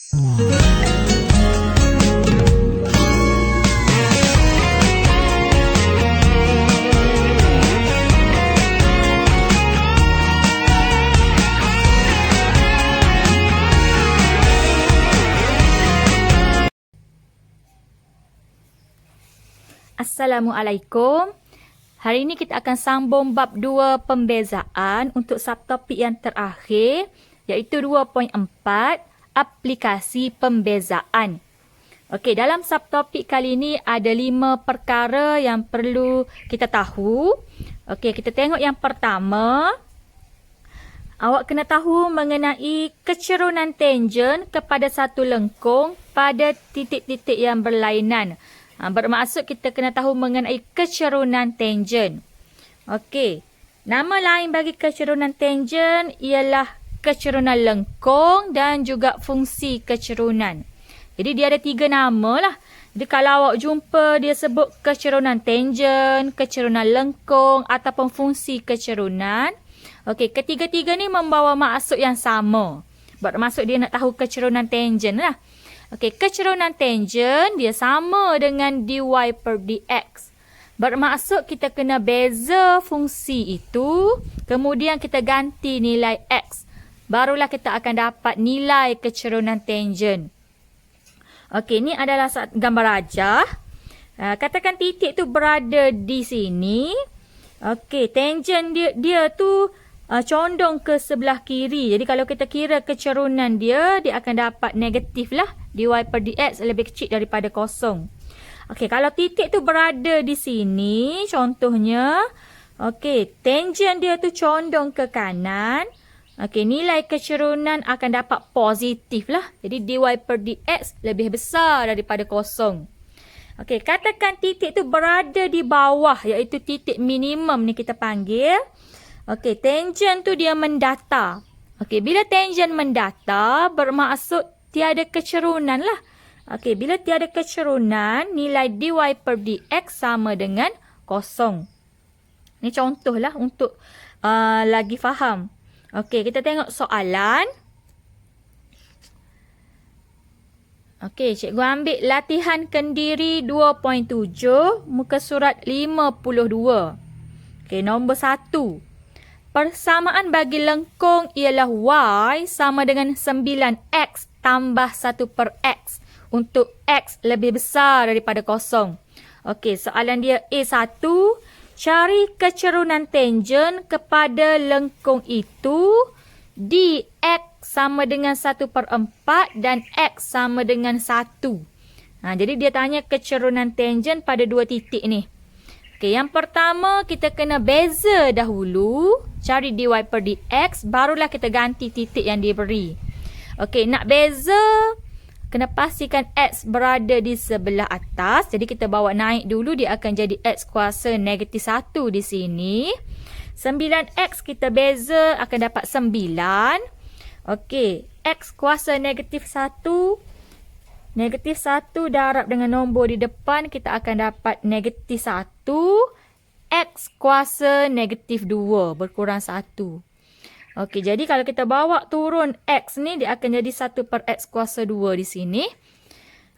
Assalamualaikum. Hari ini kita akan sambung bab 2 pembezaan untuk subtopik yang terakhir, iaitu 2.4 aplikasi pembezaan. Okey, dalam subtopik kali ini ada 5 perkara yang perlu kita tahu. Okey, kita tengok yang pertama. Awak kena tahu mengenai kecerunan tangen kepada satu lengkung pada titik-titik yang berlainan. Bermaksud kita kena tahu mengenai kecerunan tangen. Okey. Nama lain bagi kecerunan tangen ialah kecerunan lengkung dan juga fungsi kecerunan. Jadi dia ada 3 nama lah. Jadi kalau awak jumpa dia sebut kecerunan tangen, kecerunan lengkung ataupun fungsi kecerunan. Okey, ketiga-tiga ni membawa maksud yang sama. Bermaksud dia nak tahu kecerunan tangen lah. Okey, kecerunan tangen dia sama dengan dy per dx. Bermaksud kita kena beza fungsi itu, kemudian kita ganti nilai x. Barulah kita akan dapat nilai kecerunan tangen. Okey, ni adalah gambar rajah. Katakan titik tu berada di sini. Okey, tangen dia tu condong ke sebelah kiri. Jadi kalau kita kira kecerunan dia akan dapat negatif lah. Dy per dx lebih kecil daripada kosong. Okey, kalau titik tu berada di sini, contohnya, okey, tangen dia tu condong ke kanan. Okey, nilai kecerunan akan dapat positif lah. Jadi dy per dx lebih besar daripada kosong. Okey, katakan titik tu berada di bawah, iaitu titik minimum ni kita panggil. Okey, tangen tu dia mendatar. Okey, bila tangen mendatar, bermaksud tiada kecerunan lah. Okey, bila tiada kecerunan, nilai dy per dx sama dengan kosong. Ni contohlah untuk lagi faham. Okey, kita tengok soalan. Okey, cikgu ambil latihan kendiri 2.7, muka surat 52. Okey, nombor 1. Persamaan bagi lengkung ialah y sama dengan 9x tambah 1 per x untuk x lebih besar daripada kosong. Okey, soalan dia A1. Cari kecerunan tangen kepada lengkung itu dx sama dengan 1 per 4 dan x sama dengan 1. Jadi dia tanya kecerunan tangen pada 2 titik ni. Okey, yang pertama kita kena beza dahulu, cari dy per dx, barulah kita ganti titik yang diberi. Okey, nak beza, kena pastikan x berada di sebelah atas. Jadi kita bawa naik dulu, dia akan jadi x kuasa negatif 1 di sini. 9x kita beza akan dapat 9. Okey, x kuasa negatif 1. Negatif 1 darab dengan nombor di depan, kita akan dapat negatif 1. X kuasa negatif 2 berkurang 1. Okey, jadi kalau kita bawa turun x ni, dia akan jadi 1 per x kuasa 2 di sini.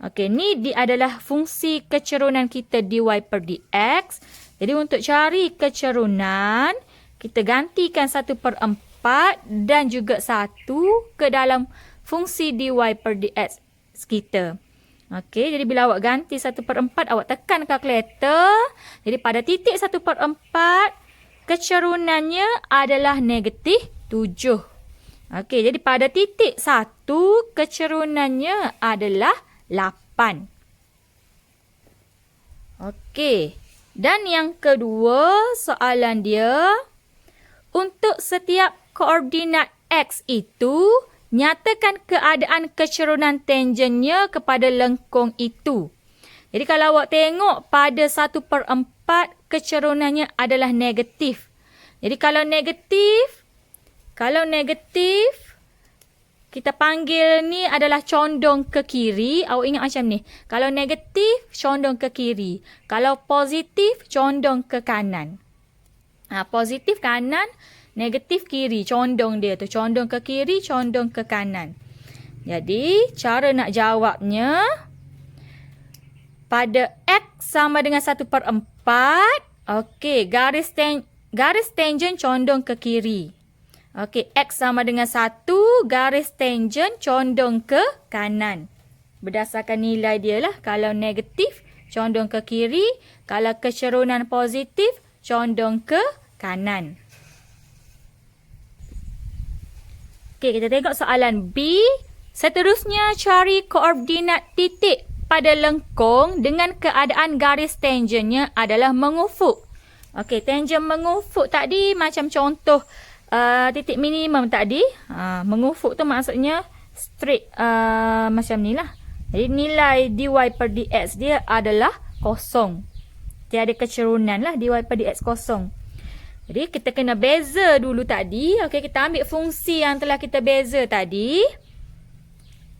Okey, ni dia adalah fungsi kecerunan kita dy per dx. Jadi untuk cari kecerunan, kita gantikan 1 per 4 dan juga 1 ke dalam fungsi dy per dx kita. Okey, jadi bila awak ganti 1 per 4, awak tekan kalkulator. Jadi pada titik 1 per 4, kecerunannya adalah negatif 7. Okey, jadi pada titik 1, kecerunannya adalah 8. Okey, dan yang kedua, soalan dia, untuk setiap koordinat x itu, nyatakan keadaan kecerunan tangennya kepada lengkung itu. Jadi kalau awak tengok pada 1 per 4, kecerunannya adalah negatif. Jadi kalau negatif, kita panggil ni adalah condong ke kiri. Awak ingat macam ni. Kalau negatif, condong ke kiri. Kalau positif, condong ke kanan. Positif kanan, negatif kiri, condong dia tu. Condong ke kiri, condong ke kanan. Jadi, cara nak jawabnya, pada X sama dengan 1/4, okey, garis tangent condong ke kiri. Okey, X sama dengan 1, garis tangent condong ke kanan. Berdasarkan nilai dia lah. Kalau negatif, condong ke kiri. Kalau kecerunan positif, condong ke kanan. Okey, kita tengok soalan B. Seterusnya, cari koordinat titik pada lengkung dengan keadaan garis tangentnya adalah mengufuk. Okey, tangent mengufuk tadi macam contoh titik minimum tadi. Mengufuk tu maksudnya straight macam ni lah. Jadi nilai dy per dx dia adalah kosong. Tiada kecerunan lah, dy per dx kosong. Jadi kita kena beza dulu tadi. Okey, kita ambil fungsi yang telah kita beza tadi.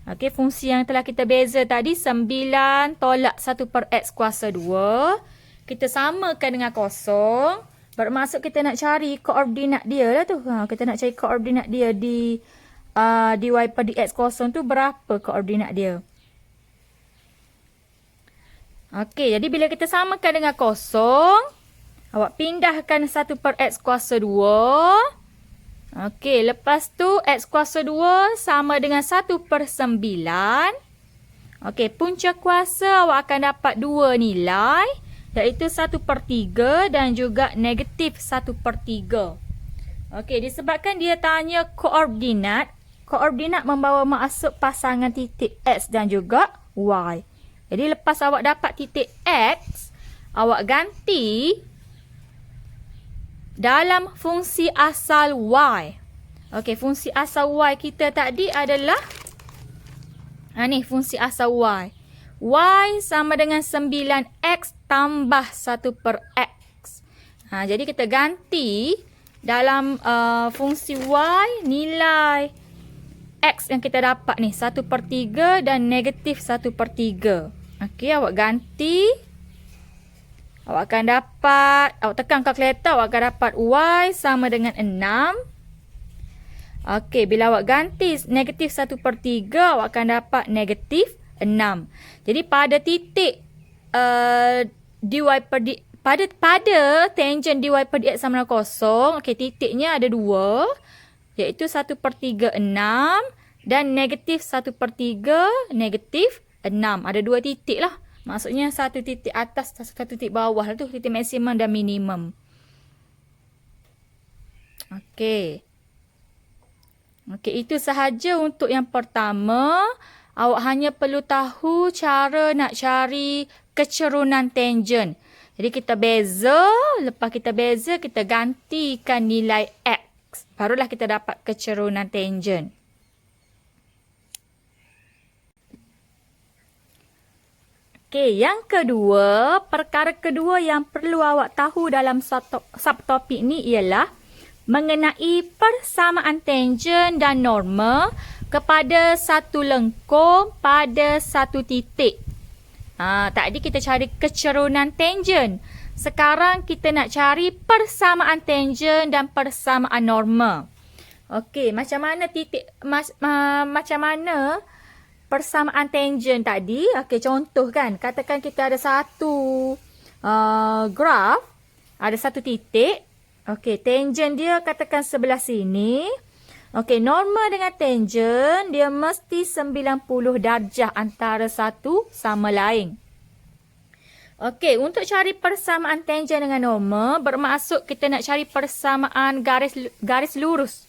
Okey, fungsi yang telah kita beza tadi 9 tolak 1/x kuasa 2. Kita samakan dengan kosong. Bermaksud kita nak cari koordinat dia lah tu. Kita nak cari koordinat dia di dy per dx kosong tu berapa koordinat dia. Okey, jadi bila kita samakan dengan kosong, awak pindahkan 1/x kuasa 2. Okey, lepas tu x kuasa 2 sama dengan 1/9. Okey, punca kuasa awak akan dapat 2 nilai, iaitu 1/3 dan juga negatif 1/3. Okey, disebabkan dia tanya koordinat, koordinat membawa maksud pasangan titik x dan juga y. Jadi lepas awak dapat titik x, awak ganti dalam fungsi asal y. Okey, fungsi asal y kita tadi adalah ni fungsi asal y. Y sama dengan 9x tambah 1/x. Jadi kita ganti dalam fungsi y, nilai x yang kita dapat ni 1/3 dan negatif 1/3. Okey, awak ganti. Awak akan dapat, awak tekan kalkulator, awak akan dapat y sama dengan 6. Okey, bila awak ganti negatif 1/3, awak akan dapat negatif 6. Jadi pada titik dy per dx, pada tangent dy per dx sama dengan kosong, okey, titiknya ada 2, iaitu 1/3 6 dan negatif 1/3 negatif 6. Ada 2 titik lah. Maksudnya satu titik atas, satu titik bawah lah tu, titik maksimum dan minimum. Okey. Okey, itu sahaja untuk yang pertama. Awak hanya perlu tahu cara nak cari kecerunan tangent. Jadi kita beza, lepas kita beza, kita gantikan nilai x. Barulah kita dapat kecerunan tangent. Okey, yang kedua, perkara kedua yang perlu awak tahu dalam subtopik ni ialah mengenai persamaan tangent dan norma kepada satu lengkung pada satu titik. Tadi kita cari kecerunan tangent. Sekarang kita nak cari persamaan tangent dan persamaan norma. Okey, macam mana macam mana persamaan tangent tadi? Okey, contoh kan. Katakan kita ada satu graf, ada satu titik. Okey, tangent dia katakan sebelah sini. Okey, norma dengan tangent dia mesti 90 darjah antara satu sama lain. Okey, untuk cari persamaan tangent dengan norma, bermaksud kita nak cari persamaan garis lurus.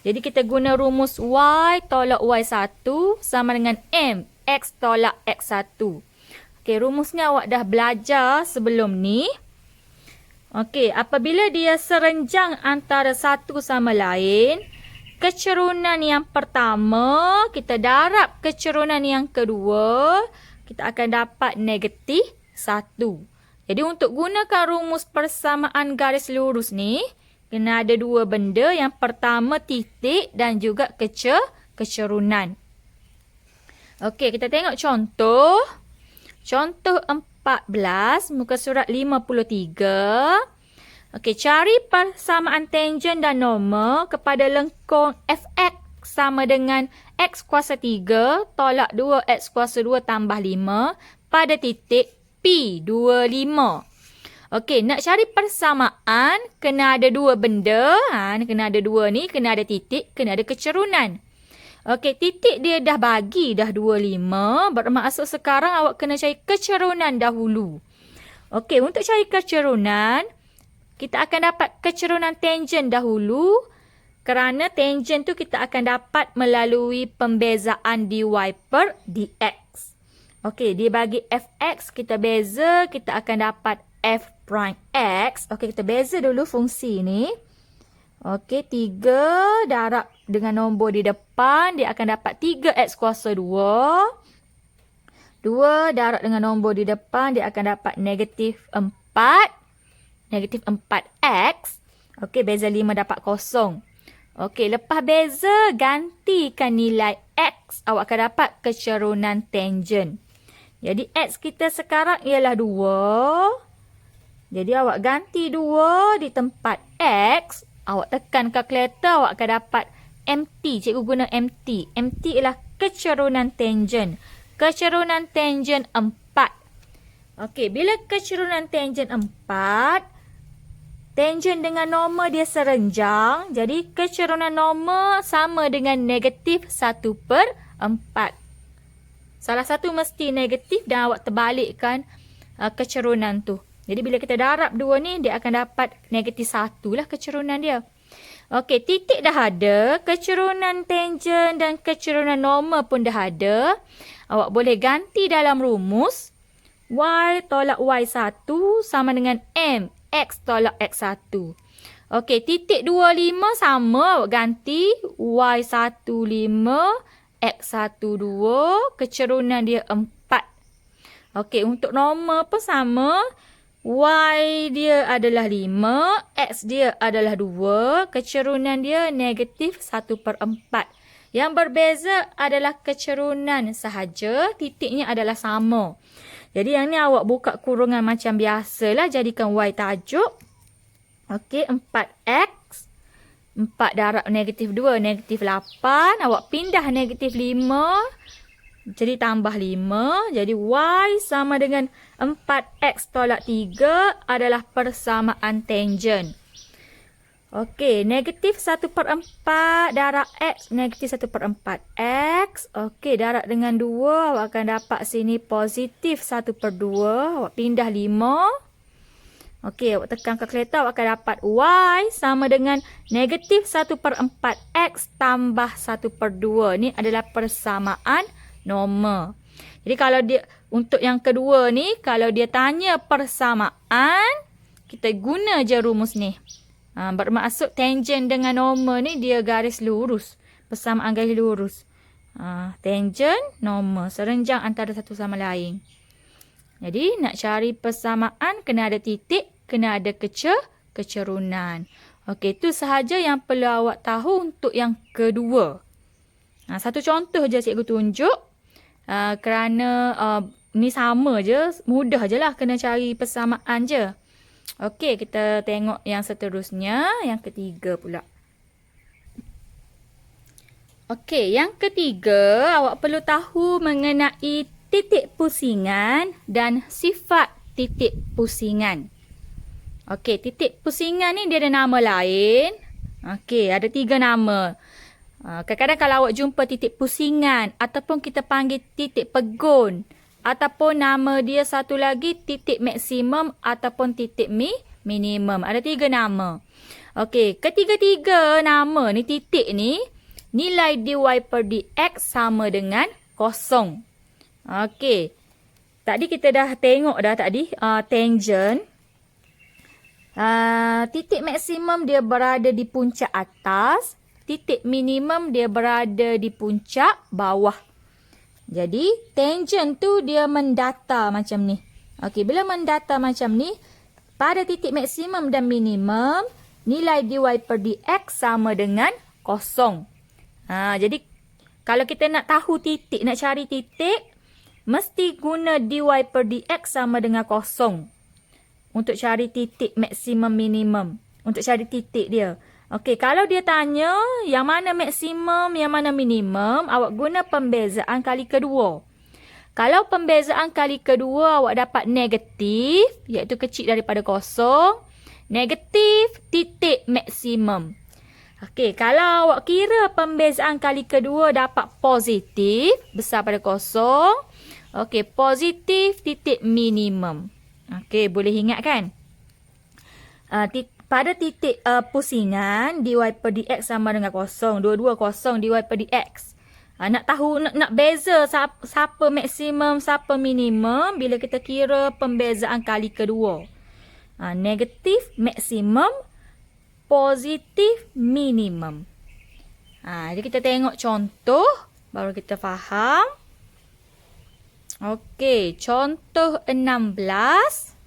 Jadi kita guna rumus y tolak y1 sama dengan m x tolak x1. Okey, rumusnya awak dah belajar sebelum ni. Okey, apabila dia serenjang antara satu sama lain, kecerunan yang pertama, kita darab kecerunan yang kedua, kita akan dapat negatif 1. Jadi untuk gunakan rumus persamaan garis lurus ni, kena ada dua benda. Yang pertama titik dan juga kecerunan. Okey, kita tengok contoh. Contoh 14, muka surat 53. Okey, cari persamaan tangent dan norma kepada lengkung fx sama dengan X kuasa 3 tolak 2X kuasa 2 tambah 5 pada titik P25. Okey, nak cari persamaan, kena ada dua benda. Kena ada dua ni, kena ada titik, kena ada kecerunan. Okey, titik dia dah bagi dah 25. Bermaksud sekarang awak kena cari kecerunan dahulu. Okey, untuk cari kecerunan, kita akan dapat kecerunan tangent dahulu. Kerana tangent tu kita akan dapat melalui pembezaan dy per dx. Okey, dia bagi fx, kita beza, kita akan dapat f prime x. Okey, kita beza dulu fungsi ni. Okey, 3 darab dengan nombor di depan, dia akan dapat 3x kuasa 2. 2 darab dengan nombor di depan, dia akan dapat negatif 4. Negatif 4x. Okey, beza 5 dapat kosong. Okey, lepas beza, gantikan nilai x. Awak akan dapat kecerunan tangent. Jadi, x kita sekarang ialah 2. Jadi, awak ganti 2 di tempat x. Awak tekan kalkulator, awak akan dapat MT. Cikgu guna MT. MT ialah kecerunan tangent. Kecerunan tangent 4. Okey, bila kecerunan tangent 4, tangent dengan norma dia serenjang. Jadi, kecerunan norma sama dengan negatif 1/4. Salah satu mesti negatif dan awak terbalikkan kecerunan tu. Jadi, bila kita darab dua ni, dia akan dapat negatif 1 lah kecerunan dia. Okey, titik dah ada. Kecerunan tangent dan kecerunan norma pun dah ada. Awak boleh ganti dalam rumus. Y tolak Y1 sama dengan M. X tolak X1. Okey, titik 25 sama. Awak ganti Y15, X12. Kecerunan dia 4. Okey, untuk norma pun sama. Y dia adalah 5. X dia adalah 2. Kecerunan dia negatif 1/4. Yang berbeza adalah kecerunan sahaja. Titiknya adalah sama. Jadi yang ni awak buka kurungan macam biasalah. Jadikan Y tajuk. Okey, 4X. 4 darab negatif 2, negatif 8. Awak pindah negatif 5. Jadi tambah 5. Jadi Y sama dengan 4X tolak 3 adalah persamaan tangent. Okey, negatif 1/4 darab X, negatif 1/4 X. Okey, darab dengan 2, awak akan dapat sini positif 1/2. Awak pindah 5. Okey, awak tekan kalkulator, awak akan dapat Y sama dengan negatif 1/4 X tambah 1/2. Ni adalah persamaan norma. Jadi kalau dia, untuk yang kedua ni, kalau dia tanya persamaan, kita guna je rumus ni. Bermaksud tangent dengan norma ni dia garis lurus. Persamaan garis lurus. Tangent, norma. Serenjang antara satu sama lain. Jadi nak cari persamaan kena ada titik, kena ada kecerunan. Okey, itu sahaja yang perlu awak tahu untuk yang kedua. Satu contoh je cikgu tunjuk. Kerana ni sama je, mudah je lah kena cari persamaan je. Okey, kita tengok yang seterusnya, yang ketiga pula. Okey, yang ketiga, awak perlu tahu mengenai titik pusingan dan sifat titik pusingan. Okey, titik pusingan ni dia ada nama lain. Okey, ada 3 nama. Kadang-kadang kalau awak jumpa titik pusingan ataupun kita panggil titik pegun ataupun nama dia satu lagi titik maksimum ataupun titik minimum. Ada 3 nama. Okey, ketiga-tiga nama ni, titik ni, nilai dy per dx sama dengan 0. Okey. Tadi kita dah tengok dah tadi tangent. Titik maksimum dia berada di puncak atas. Titik minimum dia berada di puncak bawah. Jadi, tangent tu dia mendata macam ni. Okey, bila mendata macam ni, pada titik maksimum dan minimum, nilai dy per dx sama dengan 0. Jadi, kalau kita nak tahu titik, nak cari titik, mesti guna dy per dx sama dengan 0. Untuk cari titik maksimum minimum. Untuk cari titik dia. Okey, kalau dia tanya yang mana maksimum, yang mana minimum, awak guna pembezaan kali kedua. Kalau pembezaan kali kedua awak dapat negatif, iaitu kecil daripada kosong, negatif titik maksimum. Okey, kalau awak kira pembezaan kali kedua dapat positif, besar pada kosong, okey, positif titik minimum. Okey, boleh ingat kan? Pada titik pusingan, dy per dx sama dengan kosong. Dua-dua kosong dy per dx. Nak tahu, nak beza siapa maksimum, siapa minimum bila kita kira pembezaan kali kedua. Negatif maksimum, positif minimum. Jadi kita tengok contoh, baru kita faham. Okey, contoh 16.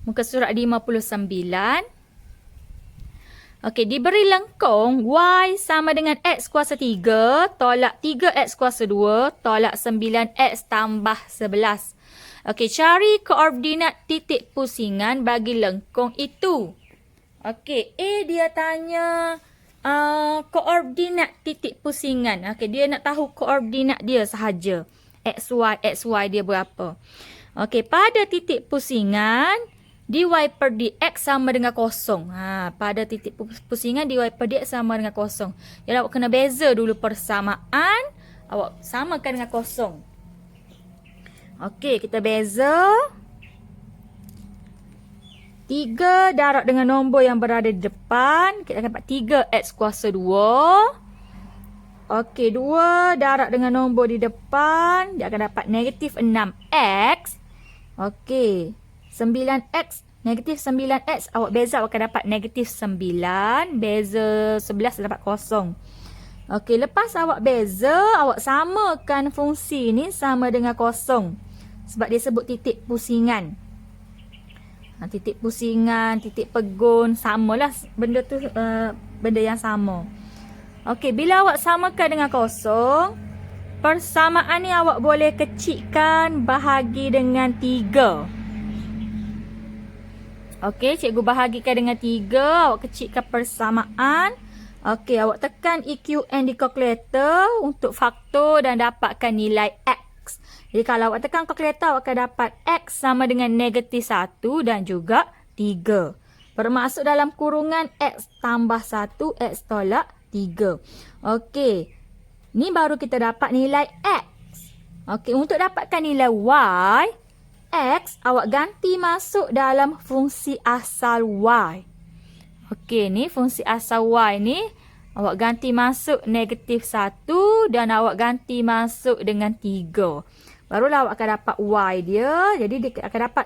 Muka surat 59. Okey, diberi lengkung Y sama dengan X kuasa 3, tolak 3X kuasa 2, tolak 9X tambah 11. Okey, cari koordinat titik pusingan bagi lengkung itu. Okey, A dia tanya koordinat titik pusingan. Okey, dia nak tahu koordinat dia sahaja. XY dia berapa. Okey, pada titik pusingan, dy per dx sama dengan kosong. Pada titik pusingan dy per dx sama dengan kosong. Jadi awak kena beza dulu persamaan. Awak samakan dengan kosong. Okey, kita beza. 3 darab dengan nombor yang berada di depan. Kita akan dapat 3x kuasa 2. Okey, 2 darab dengan nombor di depan. Dia akan dapat negatif 6x. Okey. 9x, negatif 9x, awak beza awak akan dapat negatif 9, beza 11 dapat kosong. Okey, lepas awak beza, awak samakan fungsi ni sama dengan kosong. Sebab dia sebut titik pusingan. Titik pusingan, titik pegun, samalah benda tu, benda yang sama. Okey, bila awak samakan dengan kosong, persamaan ni awak boleh kecilkan bahagi dengan 3. Okey, cikgu bahagikan dengan 3. Awak kecilkan persamaan. Okey, awak tekan EQN di kalkulator untuk faktor dan dapatkan nilai X. Jadi kalau awak tekan kalkulator, awak akan dapat X sama dengan negatif 1 dan juga 3. Bermaksud dalam kurungan X tambah 1, X tolak 3. Okey, ni baru kita dapat nilai X. Okey, untuk dapatkan nilai Y, X awak ganti masuk dalam fungsi asal Y. Okey, ni fungsi asal Y ni awak ganti masuk negatif 1 dan awak ganti masuk dengan 3. Barulah awak akan dapat Y dia. Jadi dia akan dapat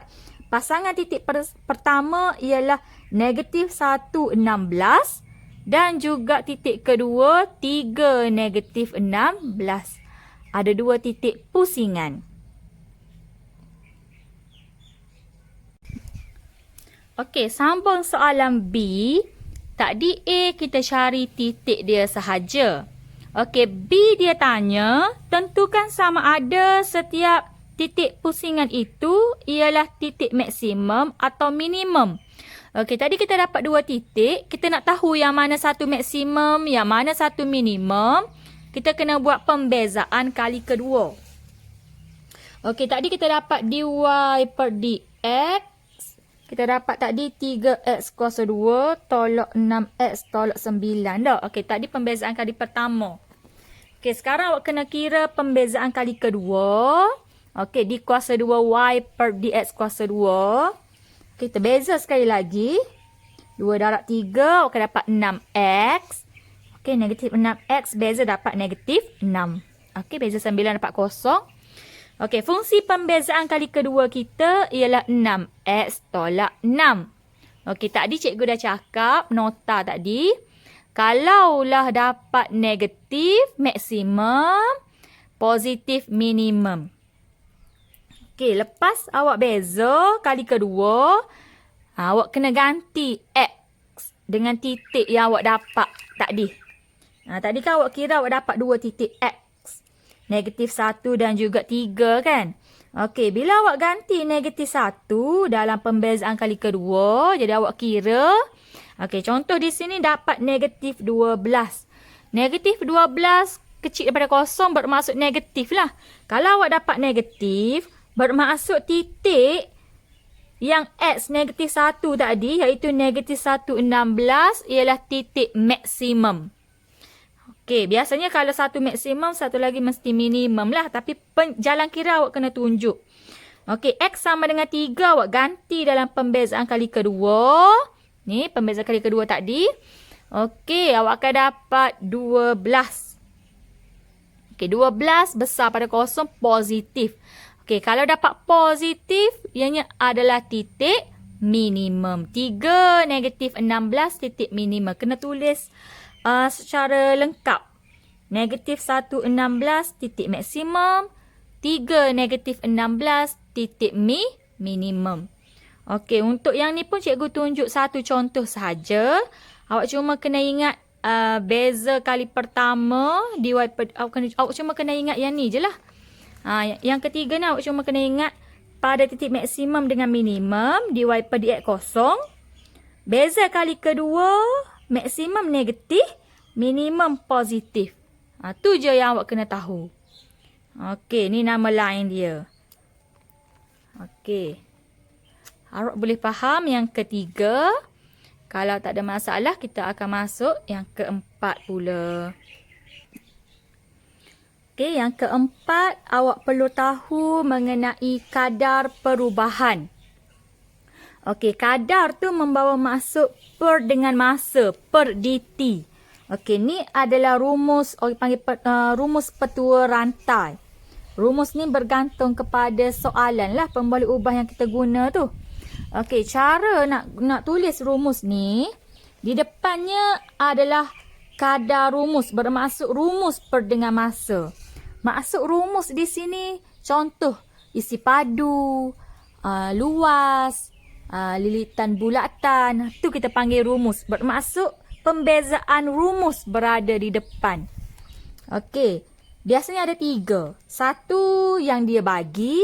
pasangan titik pertama ialah negatif 1, 16 dan juga titik kedua 3, negatif 16. Ada dua titik pusingan. Okey, sambung soalan B. Tadi A kita cari titik dia sahaja. Okey, B dia tanya, tentukan sama ada setiap titik pusingan itu ialah titik maksimum atau minimum. Okey, tadi kita dapat dua titik. Kita nak tahu yang mana satu maksimum, yang mana satu minimum. Kita kena buat pembezaan kali kedua. Okey, tadi kita dapat dy per dx. Kita dapat tadi 3x kuasa 2 tolak 6x tolak 9 dah. Okey, tadi pembezaan kali pertama. Okey, sekarang awak kena kira pembezaan kali kedua. Okey, di kuasa 2 y per dx kuasa 2. Okey, kita beza sekali lagi. 2 darab 3, awak akan dapat 6x. Okey, negatif 6x, beza dapat negatif 6. Okey, beza 9 dapat kosong. Okey, fungsi pembezaan kali kedua kita ialah 6x tolak 6. Okey, tadi cikgu dah cakap nota tadi. Kalaulah dapat negatif maksimum, positif minimum. Okey, lepas awak beza kali kedua, awak kena ganti x dengan titik yang awak dapat tadi. Tadi kan awak kira awak dapat dua titik x. Negatif 1 dan juga 3 kan. Okey, bila awak ganti negatif 1 dalam pembezaan kali kedua, jadi awak kira Okey, contoh di sini dapat negatif 12. Negatif 12 kecil daripada kosong bermaksud negatif lah. Kalau awak dapat negatif, bermaksud titik yang X negatif 1 tadi, iaitu negatif 1, 16, ialah titik maksimum. Okey, biasanya kalau satu maksimum, satu lagi mesti minimum lah. Tapi jalan kira awak kena tunjuk. Okey, X sama dengan 3, awak ganti dalam pembezaan kali kedua. Ni, pembezaan kali kedua tadi. Okey, awak akan dapat 12. Okey, 12 besar pada kosong, positif. Okey, kalau dapat positif, ianya adalah titik minimum. 3 negatif 16 titik minimum. Kena tulis secara lengkap. Negatif 1, 16 titik maksimum. 3 negatif 16 titik minimum. Okey, untuk yang ni pun cikgu tunjuk satu contoh sahaja. Awak cuma kena ingat beza kali pertama awak cuma kena ingat yang ni je lah. Yang ketiga ni awak cuma kena ingat pada titik maksimum dengan minimum divide per dx kosong. Beza kali kedua maksimum negatif, minimum positif. Tu je yang awak kena tahu. Okey, ni nama lain dia. Okey. Harap boleh faham yang ketiga. Kalau tak ada masalah, kita akan masuk yang keempat pula. Okey, yang keempat, awak perlu tahu mengenai kadar perubahan. Okey, kadar tu membawa maksud per dengan masa, per dt. Okey, ni adalah rumus, orang panggil rumus petua rantai. Rumus ni bergantung kepada soalan lah, pembalik ubah yang kita guna tu. Okey, cara nak tulis rumus ni, di depannya adalah kadar rumus, bermaksud rumus per dengan masa. Maksud rumus di sini, contoh isi padu, luas, lilitan bulatan, tu kita panggil rumus. Bermaksud pembezaan rumus berada di depan. Okey, biasanya ada 3. Satu yang dia bagi,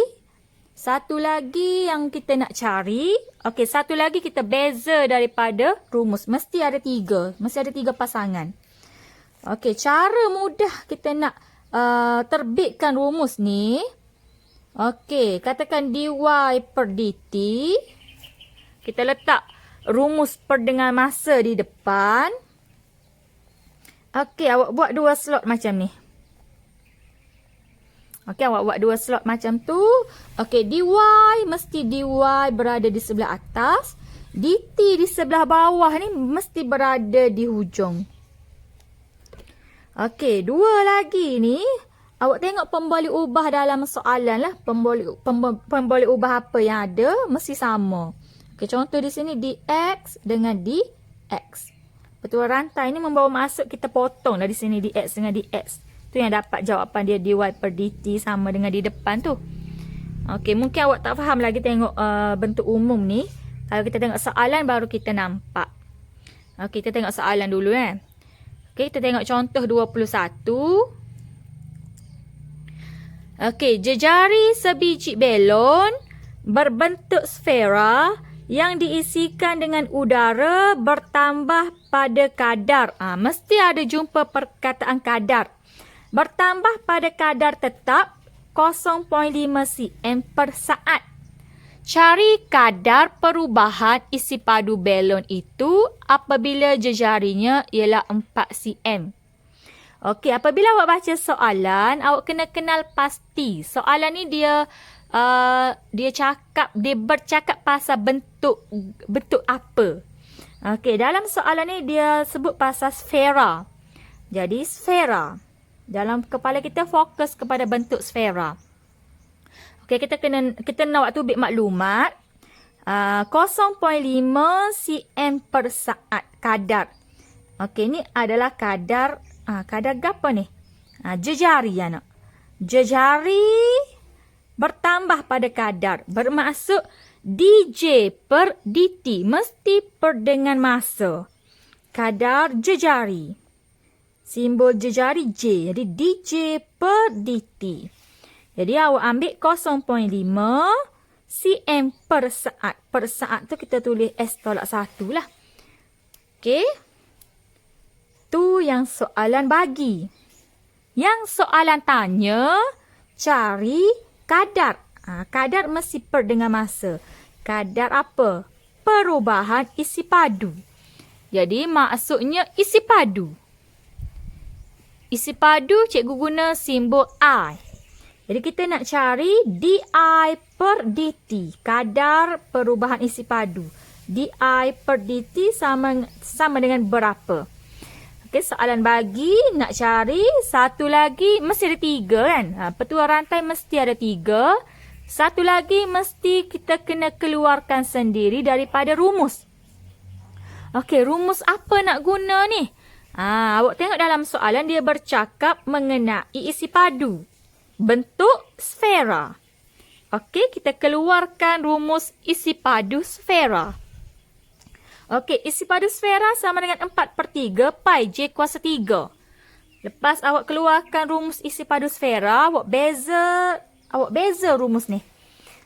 satu lagi yang kita nak cari. Okey, satu lagi kita beza daripada rumus. Mesti ada 3. Mesti ada 3 pasangan. Okey, cara mudah kita nak terbitkan rumus ni. Okey, katakan dy per dt. Kita letak rumus per dengan masa di depan. Okey, awak buat 2 slot macam ni. Okey, awak buat 2 slot macam tu. Okey, dy mesti dy berada di sebelah atas. Dt di sebelah bawah ni mesti berada di hujung. Okey, 2 lagi ni. Awak tengok pembalik ubah dalam soalan lah. Pembalik ubah apa yang ada mesti sama. Okey, contoh di sini dx dengan dx. Petua rantai ni membawa maksud kita potong dari sini dx dengan dx. Tu yang dapat jawapan dia dy per dt sama dengan di depan tu. Okey, mungkin awak tak faham lagi tengok bentuk umum ni. Kalau kita tengok soalan baru kita nampak. Okey, kita tengok soalan dulu . Okey, kita tengok contoh 21. Okey, jejari sebiji belon berbentuk sfera yang diisikan dengan udara bertambah pada kadar. Mesti ada jumpa perkataan kadar. Bertambah pada kadar tetap 0.5 cm per saat. Cari kadar perubahan isi padu belon itu apabila jejarinya ialah 4 cm. Okey, apabila awak baca soalan, awak kena kenal pasti. Soalan ni dia bercakap pasal bentuk apa. Okey, dalam soalan ni dia sebut pasal sfera. Jadi sfera. Dalam kepala kita fokus kepada bentuk sfera. Okey, kita nak waktu bit maklumat. 0.5 cm per saat kadar. Okey, ni adalah kadar apa ni? Jejari anak. Jejari bertambah pada kadar. Bermaksud dj per dt. Mesti per dengan masa. Kadar jejari. Simbol jejari J. Jadi dj per dt. Jadi awak ambil 0.5 cm per saat. Per saat tu kita tulis S tolak 1 lah. Okey. Tu yang soalan bagi. Yang soalan tanya, cari kadar. Kadar mesti per dengan masa. Kadar apa? Perubahan isi padu. Jadi maksudnya isi padu. Isi padu cikgu guna simbol I. Jadi kita nak cari di per dt. Kadar perubahan isi padu. Di per dt sama dengan berapa? Okey, soalan bagi nak cari satu lagi mesti ada 3 kan? Petua rantai mesti ada 3. Satu lagi mesti kita kena keluarkan sendiri daripada rumus. Okey, rumus apa nak guna ni? Awak tengok dalam soalan dia bercakap mengenai isi padu. Bentuk sfera. Okey, kita keluarkan rumus isi padu sfera. Okey, isi padu sfera sama dengan 4/3 pi J kuasa 3. Lepas awak keluarkan rumus isi padu sfera, awak beza rumus ni.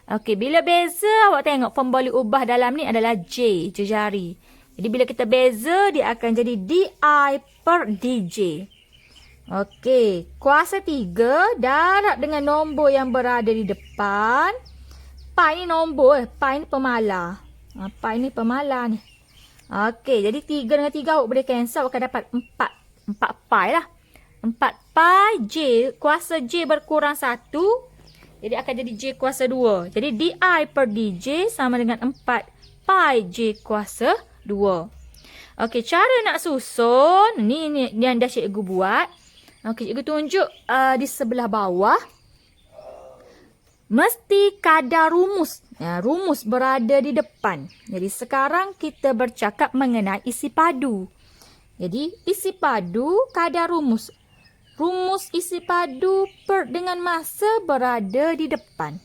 Okey, bila beza, awak tengok pembalik ubah dalam ni adalah J, jari. Jadi bila kita beza, dia akan jadi di per dj. Okey, kuasa 3 darab dengan nombor yang berada di depan. Pi ni nombor, pi ni pemala. Pi ni pemala ni. Okey, jadi 3 dengan 3 awak boleh cancel, awak akan dapat 4. 4 pi lah. 4 pi J, kuasa J berkurang 1. Jadi akan jadi J kuasa 2. Jadi di per dj sama dengan 4 pi J kuasa 2. Okey, cara nak susun. Ni yang dah cikgu buat. Okey, cikgu tunjuk di sebelah bawah. Mesti kadar rumus. Rumus berada di depan. Jadi sekarang kita bercakap mengenai isi padu. Jadi isi padu, kadar rumus. Rumus isi padu per dengan masa berada di depan.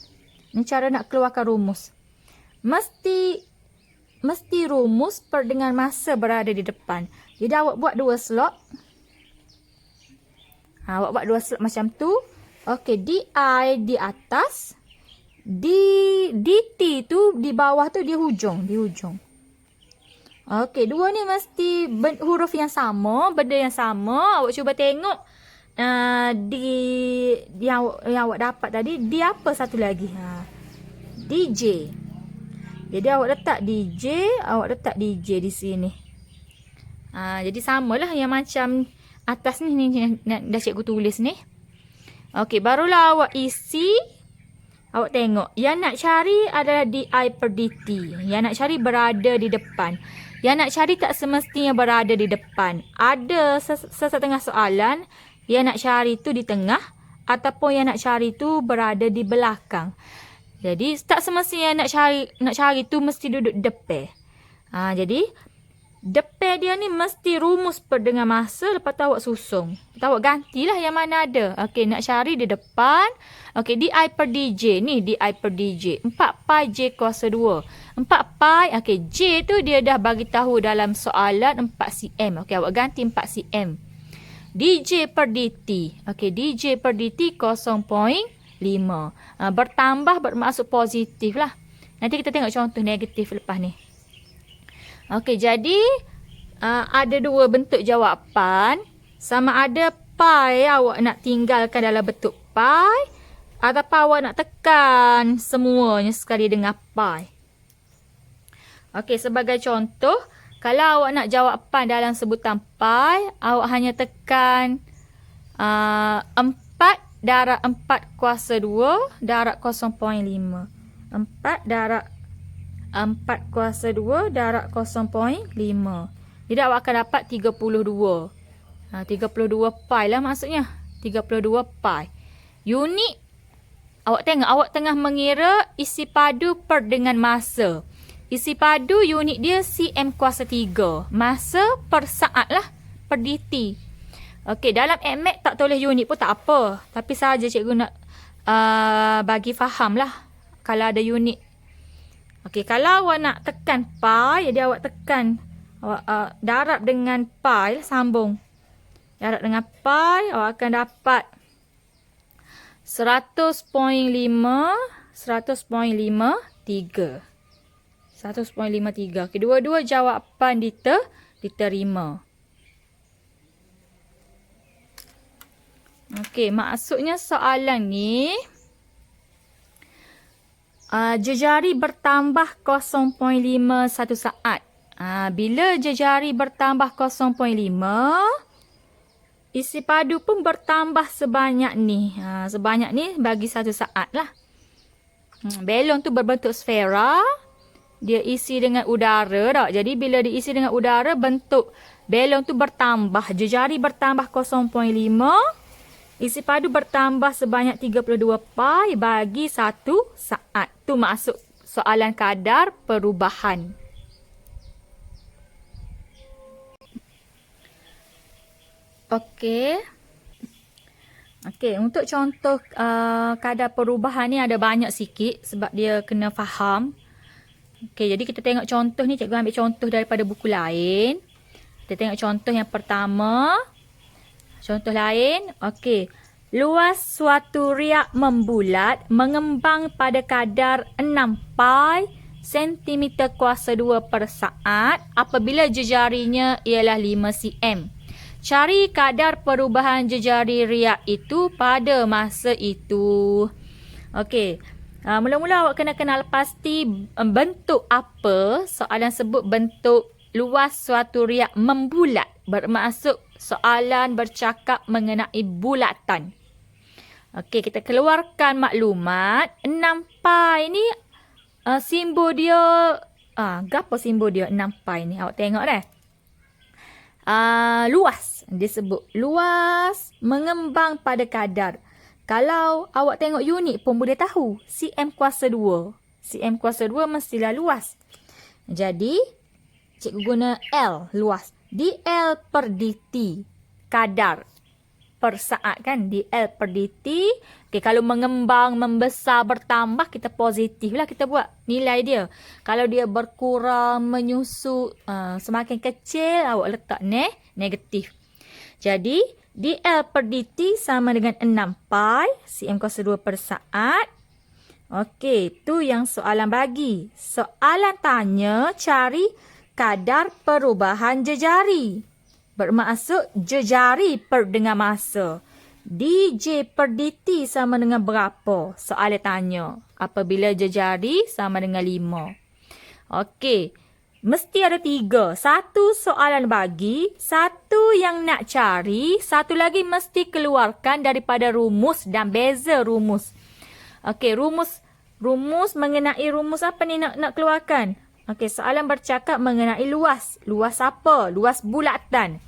Ini cara nak keluarkan rumus. Mesti rumus per dengan masa berada di depan. Jadi awak buat 2 slot. Awak buat 2 slot macam tu. Okey, di atas. dt tu di bawah tu di hujung. Okey, dua ni mesti huruf yang sama, benda yang sama. Awak cuba tengok yang awak dapat tadi, di apa satu lagi? DJ. Jadi awak letak DJ di sini. Jadi samalah yang macam atas ni dah cikgu tulis ni. Okey, barulah awak isi. Awak tengok, yang nak cari adalah di per dt. Yang nak cari berada di depan. Yang nak cari tak semestinya berada di depan. Ada sesetengah soalan yang nak cari tu di tengah ataupun yang nak cari tu berada di belakang. Jadi tak semestinya nak cari tu mesti duduk depan. Jadi depan dia ni mesti rumus per dengan masa, lepas tu awak susung. Lepas tu awak gantilah yang mana ada. Okey, nak cari di depan. Okey, di per dj ni, di per dj. 4 pi J kuasa 2. 4 pi, okey, J tu dia dah bagi tahu dalam soalan 4 cm. Okey, awak ganti 4 cm. dj per dt. Okey, dj per dt 0.5. Bertambah bermaksud positif lah. Nanti kita tengok contoh negatif lepas ni. Okey, jadi ada 2 bentuk jawapan. Sama ada pi awak nak tinggalkan dalam bentuk pi ataupun awak nak tekan semuanya sekali dengan pi. Okey, sebagai contoh, kalau awak nak jawapan dalam sebutan pi, awak hanya tekan 4 darab 4 kuasa 2 darab 0.5. 4 darab 4 kuasa 2 darab 0.5. Jadi awak akan dapat 32. 32 pi lah maksudnya. 32 pi. Unit. Awak tengok, awak tengah mengira isi padu per dengan masa. Isi padu unit dia cm kuasa 3. Masa per saat lah. Per dt. Okey, dalam AMAT tak tulis unit pun tak apa. Tapi saja cikgu nak bagi faham lah. Kalau ada unit. Okey, kalau awak nak tekan pi, jadi awak tekan, awak darab dengan pi, sambung. Darab dengan pi, awak akan dapat 100.53. 100.53. Okey, dua-dua jawapan diterima. Okey, maksudnya soalan ni jejari bertambah 0.5 satu saat. Bila jejari bertambah 0.5, isi padu pun bertambah sebanyak ni. Sebanyak ni bagi 1 saat lah. Belon tu berbentuk sfera. Dia isi dengan udara tak. Jadi bila diisi dengan udara, bentuk belon tu bertambah. Jejari bertambah 0.5. Isi padu bertambah sebanyak 32 pi bagi 1 saat. Tu maksud soalan kadar perubahan. Okey. Untuk contoh kadar perubahan ni ada banyak sikit sebab dia kena faham. Jadi kita tengok contoh ni. Cikgu ambil contoh daripada buku lain. Kita tengok contoh yang pertama. Contoh lain. Luas suatu riak membulat mengembang pada kadar 6 pi cm kuasa 2 per saat apabila jejarinya ialah 5 cm. Cari kadar perubahan jejari riak itu pada masa itu. Mula-mula awak kena kenal pasti bentuk apa. Soalan sebut bentuk luas suatu riak membulat. Bermaksud soalan bercakap mengenai bulatan. Kita keluarkan maklumat. 6 pi ni simbol dia. Apa simbol dia 6 pi ni? Awak tengok dah. Luas. Dia sebut luas mengembang pada kadar. Kalau awak tengok unit pun boleh tahu. cm kuasa 2. cm kuasa 2 mestilah luas. Jadi, cikgu guna L, luas. dl per dt, kadar per saat kan. dl per dt. Kalau mengembang, membesar, bertambah, kita positif lah. Kita buat nilai dia. Kalau dia berkurang, menyusut, semakin kecil, awak letak negatif. Jadi, dl per dt sama dengan 6 pi cm kuasa 2 per saat. Tu yang soalan bagi. Soalan tanya cari kadar perubahan jejari. Bermaksud jejari per dengan masa. dj per dt sama dengan berapa? Soalan tanya. Apabila jejari sama dengan 5. Mesti ada 3. Satu soalan bagi, satu yang nak cari, satu lagi mesti keluarkan daripada rumus dan beza rumus. Rumus mengenai rumus apa ni nak keluarkan? Soalan bercakap mengenai luas. Luas apa? Luas bulatan.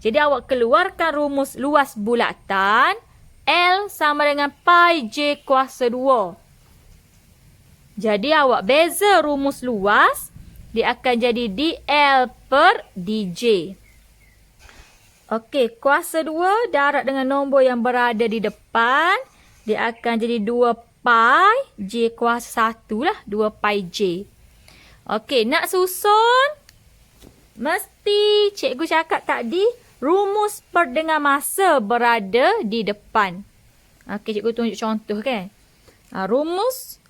Jadi awak keluarkan rumus luas bulatan. L sama dengan pi j kuasa 2. Jadi awak beza rumus luas. Dia akan jadi dl per dj. Kuasa 2 darab dengan nombor yang berada di depan. Dia akan jadi 2 pi j kuasa 1 lah. 2 pi j. Nak susun. Mesti cikgu cakap tadi. Rumus per dengan masa berada di depan. Cikgu tunjuk contoh kan. Rumus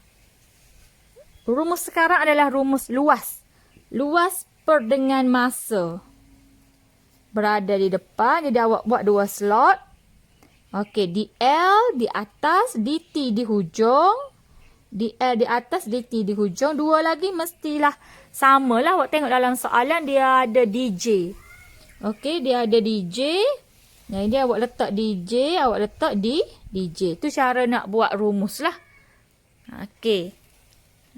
sekarang adalah rumus luas. Luas per dengan masa berada di depan. Jadi awak buat 2 slot. dl di atas, dt di hujung. dl di atas, dt di hujung. 2 lagi mestilah sama lah. Awak tengok dalam soalan dia ada dj. Dia ada dj. Jadi awak letak dj, awak letak di dj. Tu cara nak buat rumus lah.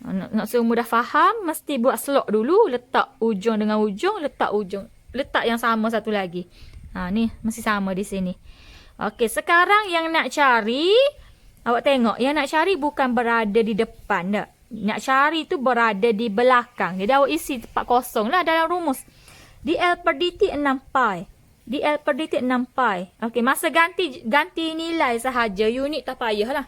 Nak suruh mudah faham, mesti buat slot dulu. Letak ujung dengan ujung, letak ujung. Letak yang sama satu lagi. Ni mesti sama di sini. Sekarang yang nak cari, awak tengok. Yang nak cari bukan berada di depan tak. Nak cari tu berada di belakang. Jadi awak isi tempat kosong lah dalam rumus. dl per dt 6 pi. dl per dt 6 pi. Masa ganti nilai sahaja. Unit tak payah lah.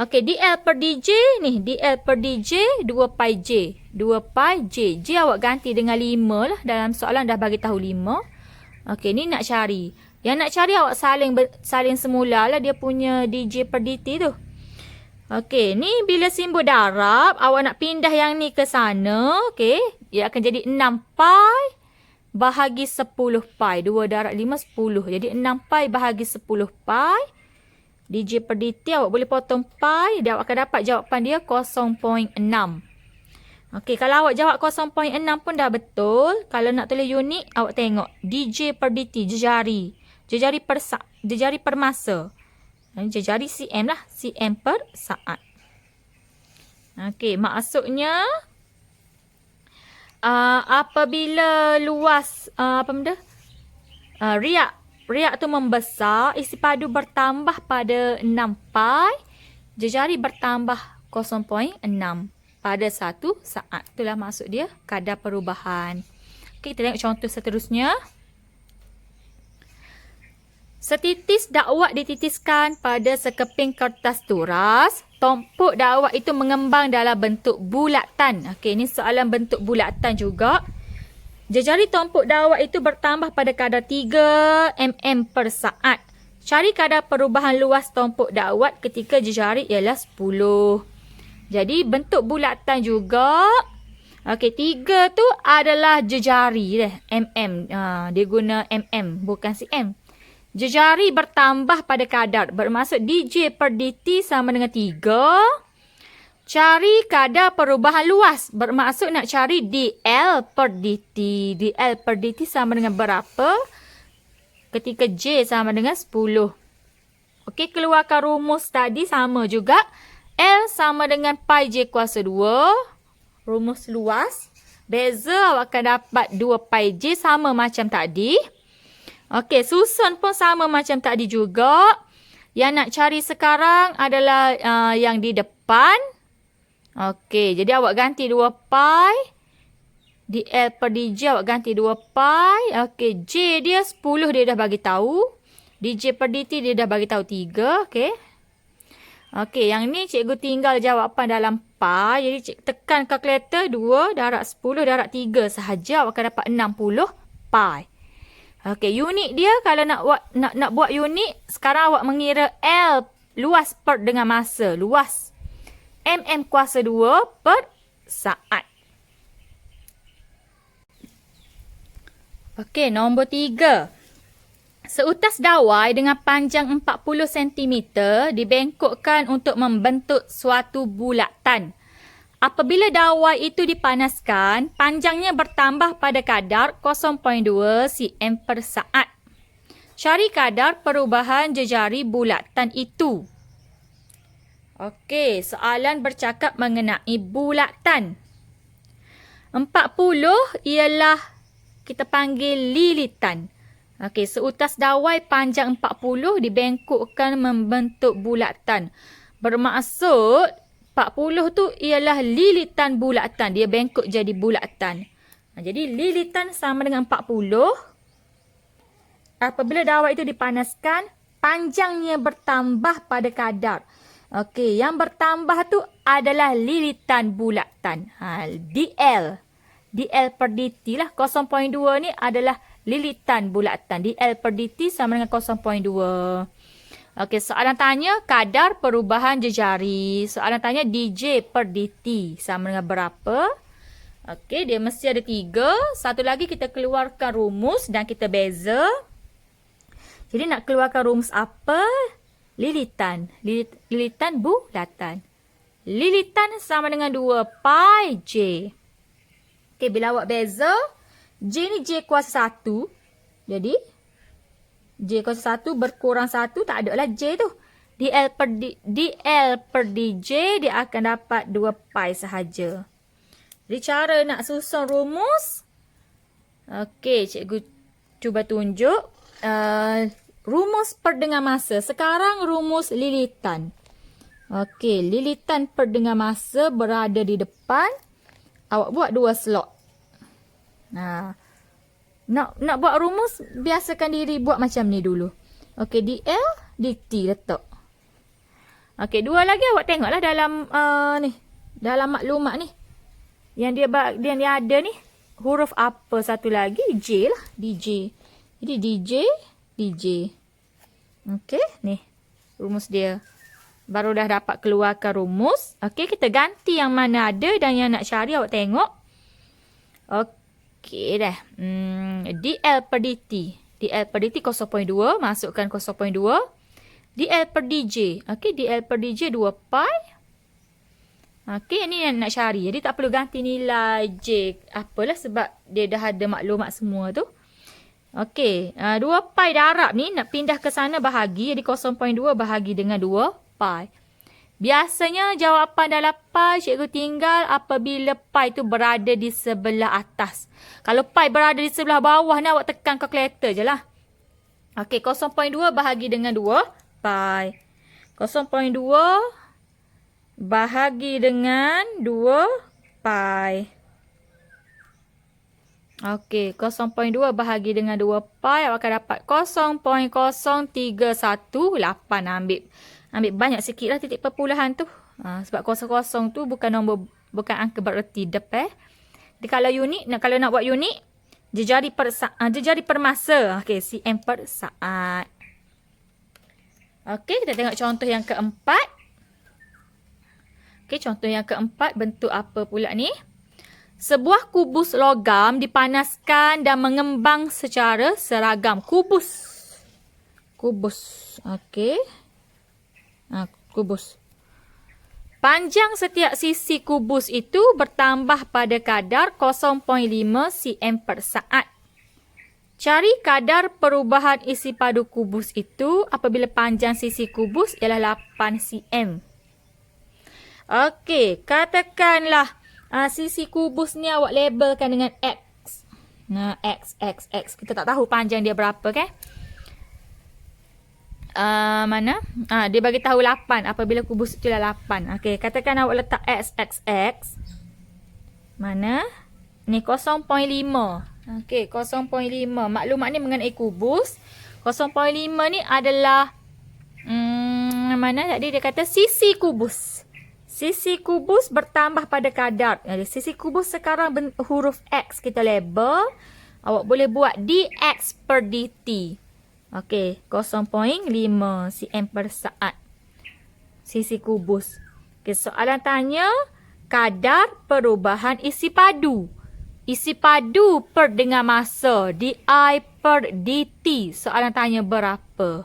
dl per dj ni. dl per dj 2 pi j. 2 pi j. J awak ganti dengan 5 lah. Dalam soalan dah bagi tahu 5. Ni nak cari. Yang nak cari awak salin semula lah dia punya dj per dt tu. Okey, ni bila simbol darab, awak nak pindah yang ni ke sana. Okey, ia akan jadi 6 pi bahagi 10 pi. 2 darab 5, 10. Jadi 6 pi bahagi 10 pi. DJ per dt awak boleh potong pi. Dan awak akan dapat jawapan dia 0.6. Okey, kalau awak jawab 0.6 pun dah betul. Kalau nak tulis unit, awak tengok. DJ per dt, jejari. Jejari per masa. Jejari cm lah. cm per saat. Okey, maksudnya apabila luas apa benda? Riak tu membesar, isi padu bertambah pada 6 pi, jejari bertambah 0.6 pada satu saat. Itulah maksud dia, kadar perubahan. Okey, kita tengok contoh seterusnya. Setitis dakwat dititiskan pada sekeping kertas turas. Tompok dakwat itu mengembang dalam bentuk bulatan. Okey, ini soalan bentuk bulatan juga. Jejari tompok dakwat itu bertambah pada kadar 3 mm per saat. Cari kadar perubahan luas tompok dakwat ketika jejari ialah 10. Jadi bentuk bulatan juga. Okey, 3 tu adalah jejari mm. Dia guna mm bukan cm. Jejari bertambah pada kadar. Bermaksud DJ per dt sama dengan 3. Cari kadar perubahan luas. Bermaksud nak cari dl per dt. dl per dt sama dengan berapa? Ketika j sama dengan 10. Okey, keluarkan rumus tadi sama juga. L sama dengan pi j kuasa 2. Rumus luas. Beza awak akan dapat 2 pi j sama macam tadi. Okey, susun pun sama macam tadi juga. Yang nak cari sekarang adalah yang di depan. Okey, jadi awak ganti 2 pi. dl per dj awak ganti 2 pi. Okey, j dia 10 dia dah bagi tahu. dj per dt dia dah bagi tahu 3. Okey. Okey, yang ni cikgu tinggal jawapan dalam pi. Jadi cikgu tekan kalkulator 2 darab 10 darab 3 sahaja. Awak akan dapat 60 pi. Okey, unit dia kalau nak buat unit, sekarang awak mengira L luas per dengan masa. Luas mm kuasa 2 per saat. Okey, nombor 3. Seutas dawai dengan panjang 40 cm dibengkokkan untuk membentuk suatu bulatan. Apabila dawai itu dipanaskan, panjangnya bertambah pada kadar 0.2 cm per saat. Cari kadar perubahan jejari bulatan itu. Okey, soalan bercakap mengenai bulatan. 40 ialah kita panggil lilitan. Okey, seutas dawai panjang 40 dibengkokkan membentuk bulatan. Bermaksud 40 tu ialah lilitan bulatan. Dia bengkok jadi bulatan. Jadi lilitan sama dengan 40. Apabila dawai itu dipanaskan, panjangnya bertambah pada kadar. Okey, yang bertambah tu adalah lilitan bulatan. dl. dl per dt lah. 0.2 ni adalah lilitan bulatan. dl per dt sama dengan 0.2. Okey, soalan tanya kadar perubahan jejari. Soalan tanya dj per dt sama dengan berapa? Okey, dia mesti ada 3. Satu lagi kita keluarkan rumus dan kita beza. Jadi nak keluarkan rumus apa? Lilitan. Lilitan bulatan. Lilitan sama dengan 2 pi j. Okey, bila awak beza, j ni j kuasa 1. Jadi j kuasa 1 berkurang 1, tak ada lah j tu. dl per dj dia akan dapat 2 pi sahaja. Jadi cara nak susun rumus. Okey, cikgu cuba tunjuk. Rumus per dengan masa. Sekarang rumus lilitan. Okey, lilitan per dengan masa berada di depan. Awak buat 2 slot. Nak buat rumus, biasakan diri buat macam ni dulu. Okey, dl, dt letak. Okey, 2 lagi awak tengoklah dalam ni. Dalam maklumat ni. Yang dia ada ni. Huruf apa satu lagi? J lah. dj. Jadi dj. Okey, ni. Rumus dia. Baru dah dapat keluarkan rumus. Okey, kita ganti yang mana ada dan yang nak cari awak tengok. Okey dah. dl per dt. dl per dt 0.2. Masukkan 0.2. dl per dj. Okey, dl per dj 2 pi. Okey, ini yang nak cari. Jadi tak perlu ganti nilai j. Apalah sebab dia dah ada maklumat semua tu. Okey, 2 pi darab ni nak pindah ke sana bahagi. Jadi 0.2 bahagi dengan 2 pi. Biasanya jawapan dalam pi cikgu tinggal apabila pi tu berada di sebelah atas. Kalau pi berada di sebelah bawah ni awak tekan kalkulator je lah. Okey, 0.2 bahagi dengan 2 pi. 0.2 bahagi dengan 2 pi. Okey, 0.2 bahagi dengan 2 pi awak akan dapat 0.0318. Ambil banyak sikit lah titik perpuluhan tu. Sebab 00 tu bukan angka bererti dep. Jadi kalau unit, kalau nak buat unit, jejari per masa. Okey, cm per saat. Okey, kita tengok contoh yang keempat. Okey, contoh yang keempat bentuk apa pula ni? Sebuah kubus logam dipanaskan dan mengembang secara seragam. Kubus. Okey. Kubus. Panjang setiap sisi kubus itu bertambah pada kadar 0.5 cm per saat. Cari kadar perubahan isi padu kubus itu apabila panjang sisi kubus ialah 8 cm. Okey, katakanlah sisi kubus ni awak labelkan dengan X. X. Kita tak tahu panjang dia berapa kan? Mana? Dia bagi tahu 8 apabila kubus itu adalah 8. Okey, katakan awak letak x. Mana? Ni 0.5. Okey, 0.5. Maklumat ni mengenai kubus. 0.5 ni adalah mana tadi dia kata sisi kubus. Sisi kubus bertambah pada kadar. Jadi sisi kubus sekarang huruf X kita label. Awak boleh buat dx per dt. Okey, 0.5 cm per saat. Sisi kubus. Okey, soalan tanya kadar perubahan isi padu. Isi padu per dengan masa di per dt. Soalan tanya berapa?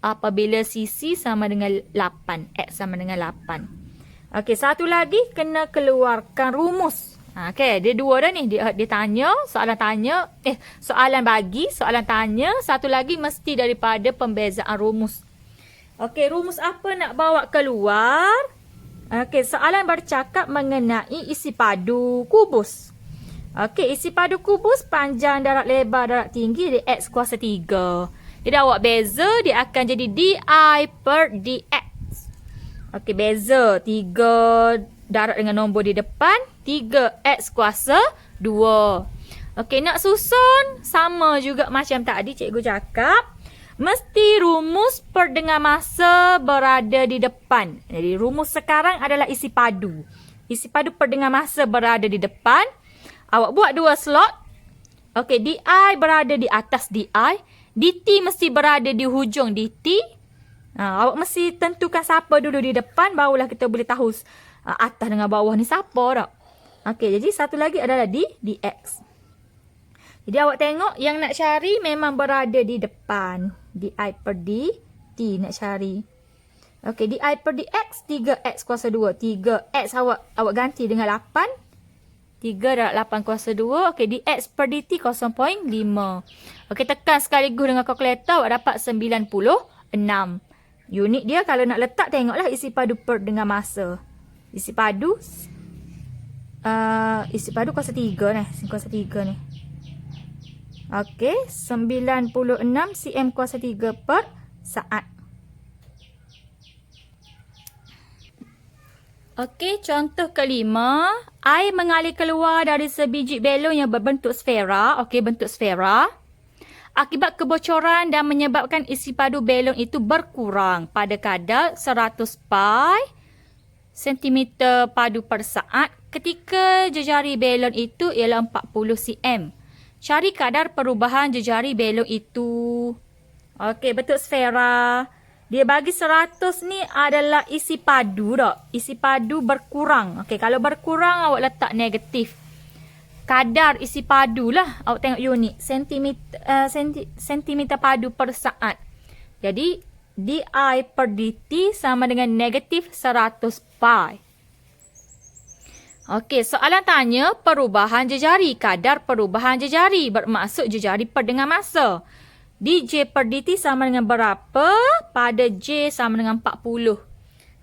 Apabila sisi sama dengan 8. X sama dengan 8. Okey, satu lagi kena keluarkan rumus. Okey, dia dua dah ni. Dia tanya, soalan tanya. Soalan bagi, soalan tanya. Satu lagi mesti daripada pembezaan rumus. Okey, rumus apa nak bawa keluar? Okey, soalan bercakap mengenai isi padu kubus. Okey, isi padu kubus panjang darat lebar darat tinggi dia X kuasa 3. Jadi awak beza, dia akan jadi di per dx. Okey, beza 3 darat dengan nombor di depan. 3x kuasa 2. Okey, nak susun sama juga macam tadi cikgu cakap. Mesti rumus per dengan masa berada di depan. Jadi rumus sekarang adalah isi padu. Isi padu per dengan masa berada di depan. Awak buat 2 slot. Okey, di berada di atas di. dt mesti berada di hujung dt. Awak mesti tentukan siapa dulu di depan. Barulah kita boleh tahu atas dengan bawah ni siapa tak. Okey, jadi satu lagi adalah dx. Jadi awak tengok yang nak cari memang berada di depan. di per dt nak cari. Okey, di per dx 3x kuasa 2. 3x awak ganti dengan 8. 3 darab 8 kuasa 2. Okey, dx per dt 0.5. Okey, tekan sekaligus dengan kalkulator awak dapat 96. Unit dia kalau nak letak tengoklah isi padu per dengan masa. Isi padu kuasa 3 ni. Kuasa 3 ni. Okey, 96 cm kuasa 3 per saat. Okey, contoh kelima. Air mengalir keluar dari sebiji belon yang berbentuk sfera. Okey, bentuk sfera. Akibat kebocoran dan menyebabkan isi padu belon itu berkurang pada kadar 100 pi cm padu per saat ketika jejari belon itu ialah 40 cm. Cari kadar perubahan jejari belon itu. Okey, bentuk sfera. Dia bagi 100 ni adalah isi padu tak? Isi padu berkurang. Okey, kalau berkurang awak letak negatif. Kadar isi padu lah. Awak tengok unit. Sentimeter padu per saat. Jadi, di per dt sama dengan negatif 100 pi. Okey, soalan tanya perubahan jejari. Kadar perubahan jejari bermaksud jejari per dengan masa. dj per dt sama dengan berapa pada j sama dengan 40.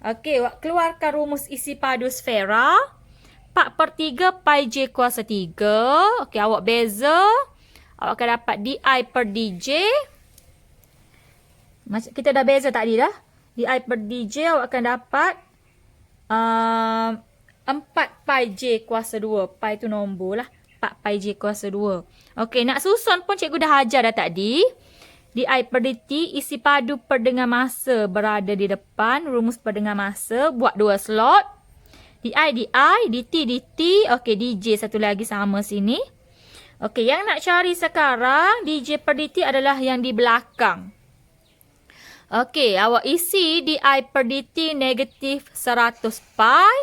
Okey, awak keluarkan rumus isi padu sfera. 4 per 3 pi j kuasa 3. Okey, awak beza. Awak akan dapat di per dj. Kita dah beza tadi dah. di per dj awak akan dapat 4 pi j kuasa 2. Pi tu nombor lah. 4 pi j kuasa 2. Okey, nak susun pun cikgu dah ajar dah tadi. di per dt, isi padu per dengan masa berada di depan. Rumus per dengan masa. Buat 2 slot. di, dt, dt. Okey, dj satu lagi sama sini. Okey, yang nak cari sekarang, dj per dt adalah yang di belakang. Okey, awak isi di per dt negatif 100 pi.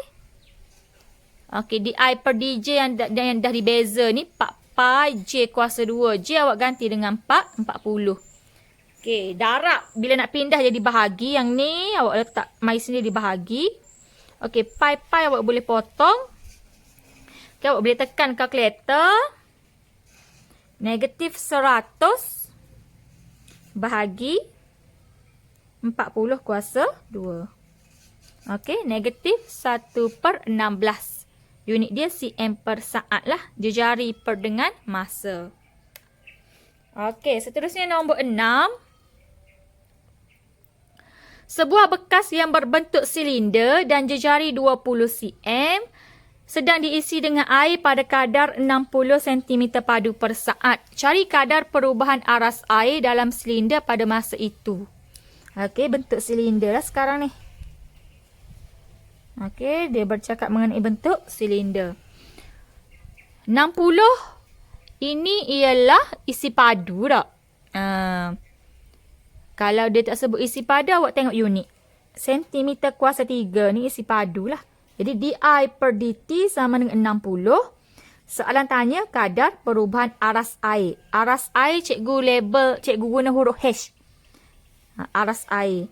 Okey, di per dj yang dah dibeza ni 4 pi j kuasa 2. J awak ganti dengan 40. Okey, darab bila nak pindah jadi bahagi. Yang ni awak letak mai sini di bahagi. Okey, pi awak boleh potong. Okey, awak boleh tekan kalkulator. Negatif 100 bahagi 40 kuasa 2. Okey, negatif 1/16. Unit dia cm per saat lah. Jejari per dengan masa. Okey, seterusnya nombor 6. Sebuah bekas yang berbentuk silinder dan jejari 20 cm sedang diisi dengan air pada kadar 60 cm padu per saat. Cari kadar perubahan aras air dalam silinder pada masa itu. Okey, bentuk silinder lah sekarang ni. Okey, dia bercakap mengenai bentuk silinder. 60 ini ialah isi padu tak? Kalau dia tak sebut isi padu, awak tengok unit. Sentimeter kuasa 3 ni isi padu lah. Jadi di per dt sama dengan 60. Soalan tanya kadar perubahan aras air. Aras air cikgu guna huruf H. Aras air.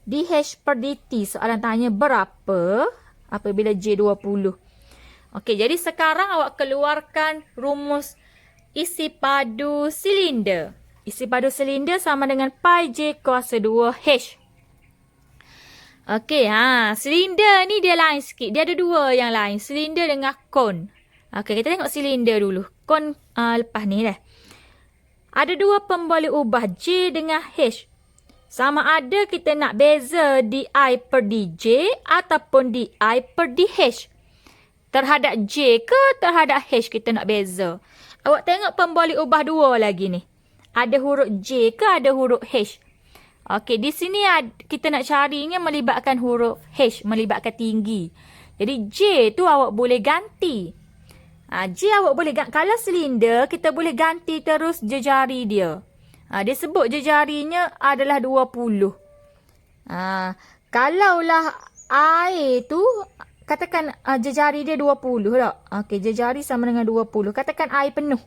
di H per dt. Soalan tanya berapa apabila J 20. Okey, jadi sekarang awak keluarkan rumus isi padu silinder. Isi padu silinder sama dengan pi J kuasa 2H. Okey, silinder ni dia lain sikit. Dia ada dua yang lain. Silinder dengan kon. Okey, kita tengok silinder dulu. Kon lepas ni dah. Ada dua pemboleh ubah J dengan H. Sama ada kita nak beza di per dj ataupun di per dh. Terhadap J ke terhadap H kita nak beza. Awak tengok pemboleh ubah dua lagi ni. Ada huruf J ke ada huruf H. Okey, di sini kita nak carinya melibatkan huruf H, melibatkan tinggi. Jadi J tu awak boleh ganti. J awak boleh ganti. Kalau silinder, kita boleh ganti terus jejari dia. Dia sebut jejarinya adalah 20. Kalaulah air tu, katakan jejari dia 20 tak? Okey, jejari sama dengan 20. Katakan air penuh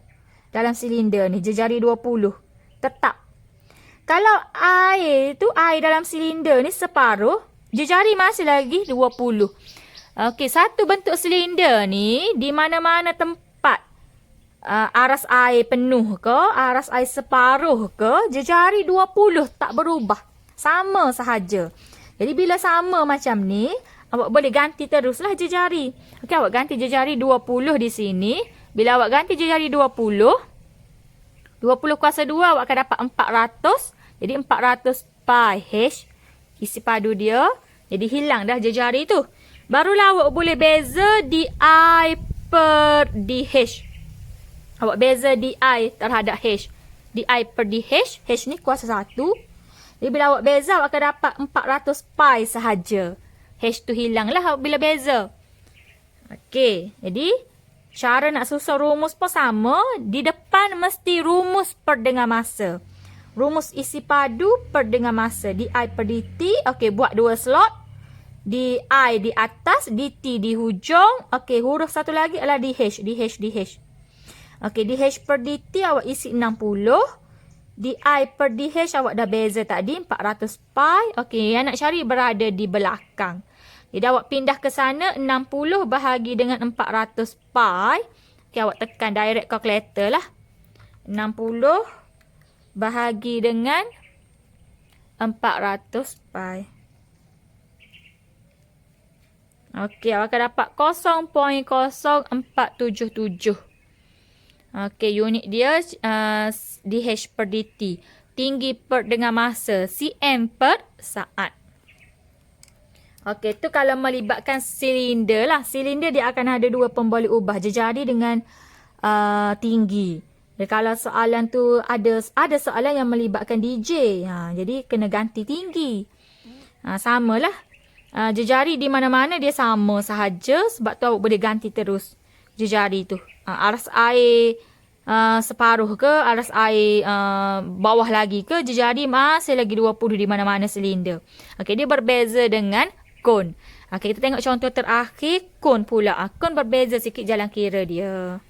dalam silinder ni, jejari 20. Tetap. Kalau air dalam silinder ni separuh, jejari masih lagi 20. Okey, satu bentuk silinder ni, di mana-mana tempat aras air penuh ke, aras air separuh ke, jejari 20 tak berubah. Sama sahaja. Jadi bila sama macam ni, awak boleh ganti teruslah jejari. Okey, awak ganti jejari 20 di sini. Bila awak ganti jejari 20 kuasa 2 awak akan dapat 400. Jadi 400 pi H. Isi padu dia. Jadi hilang dah jejari tu. Barulah awak boleh beza di per dh. Awak beza di terhadap H. Di per dh. H ni kuasa 1. Jadi bila awak beza awak akan dapat 400 pi sahaja. H tu hilanglah bila beza. Okey. Jadi cara nak susun rumus pun sama. Di depan mesti rumus per dengan masa. rumus isi padu per dengan masa. di per dt. Okey, buat 2 slot. di di atas, dt di hujung. Okey, huruf satu lagi adalah dh. Okey, dh per dt awak isi 60. di per dh awak dah beza tadi 400 pi. Okey, yang nak cari berada di belakang. Jadi awak pindah ke sana, 60 bahagi dengan 400 pi. Okey, awak tekan direct calculator lah. 60 bahagi dengan 400 pi. Okey, awak akan dapat 0.0477. Okey, unit dia dh per dt. Tinggi per dengan masa, cm per saat. Okey, tu kalau melibatkan silinder lah. Silinder dia akan ada 2 pemboleh ubah, jejari dengan tinggi. Dan kalau soalan tu ada soalan yang melibatkan DJ. Jadi kena ganti tinggi. Samalah. Jejari di mana-mana dia sama sahaja, sebab tu awak boleh ganti terus jejari tu. Aras air separuh ke, aras air bawah lagi ke, jejari masih lagi 20 di mana-mana silinder. Okey, dia berbeza dengan kon. Okey, kita tengok contoh terakhir, kon pula. Kon berbeza sikit jalan kira dia.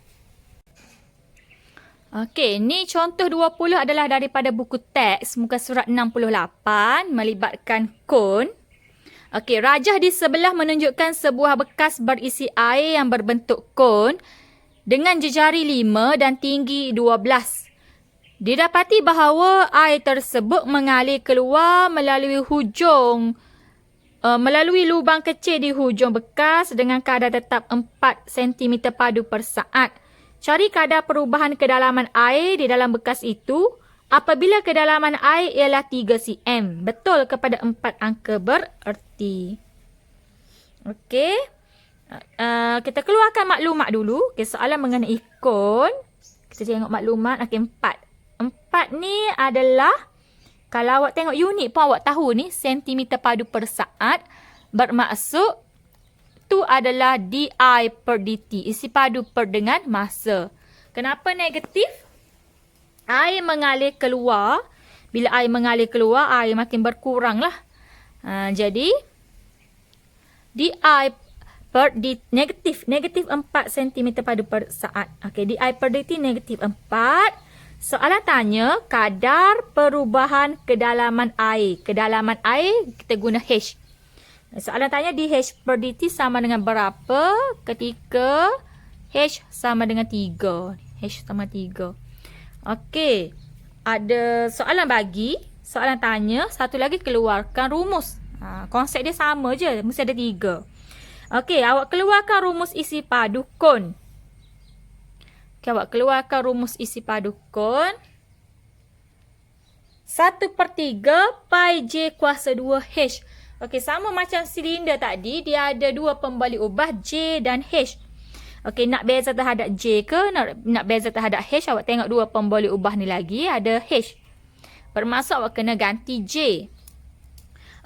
Okey, ni contoh 20 adalah daripada buku teks muka surat 68 melibatkan kon. Okey, rajah di sebelah menunjukkan sebuah bekas berisi air yang berbentuk kon dengan jejari 5 dan tinggi 12. Didapati bahawa air tersebut mengalir keluar melalui lubang kecil di hujung bekas dengan kadar tetap 4 cm padu per saat. Cari kadar perubahan kedalaman air di dalam bekas itu apabila kedalaman air ialah 3 cm. Betul kepada 4 angka bererti. Okey. Kita keluarkan maklumat dulu. Okay, soalan mengenai kon. Kita tengok maklumat. Okey, 4. 4 ni adalah, kalau awak tengok unit pun awak tahu ni, sentimeter padu per saat. Bermaksud, tu adalah di per dt. Isi padu per dengan masa. Kenapa negatif? Air mengalir keluar. Bila air mengalir keluar, air makin berkurang lah. Jadi, di per dt negatif 4 cm padu per saat. Okey, di per dt negatif 4. Soalan tanya kadar perubahan kedalaman air. Kedalaman air kita guna H. Soalan tanya di H per dt sama dengan berapa ketika H sama dengan 3. H sama 3. Okey. Ada soalan bagi. Soalan tanya. Satu lagi keluarkan rumus. Konsep dia sama je. Mesti ada 3. Okey. Awak keluarkan rumus isi padu kon. Okey. Awak keluarkan rumus isi padu kon. 1/3 pi J kuasa 2H. Okey, sama macam silinder tadi, dia ada 2 pemboleh ubah J dan H. Okey, nak beza terhadap J ke, nak beza terhadap H, awak tengok 2 pemboleh ubah ni lagi, ada H. Bermaksud awak kena ganti J.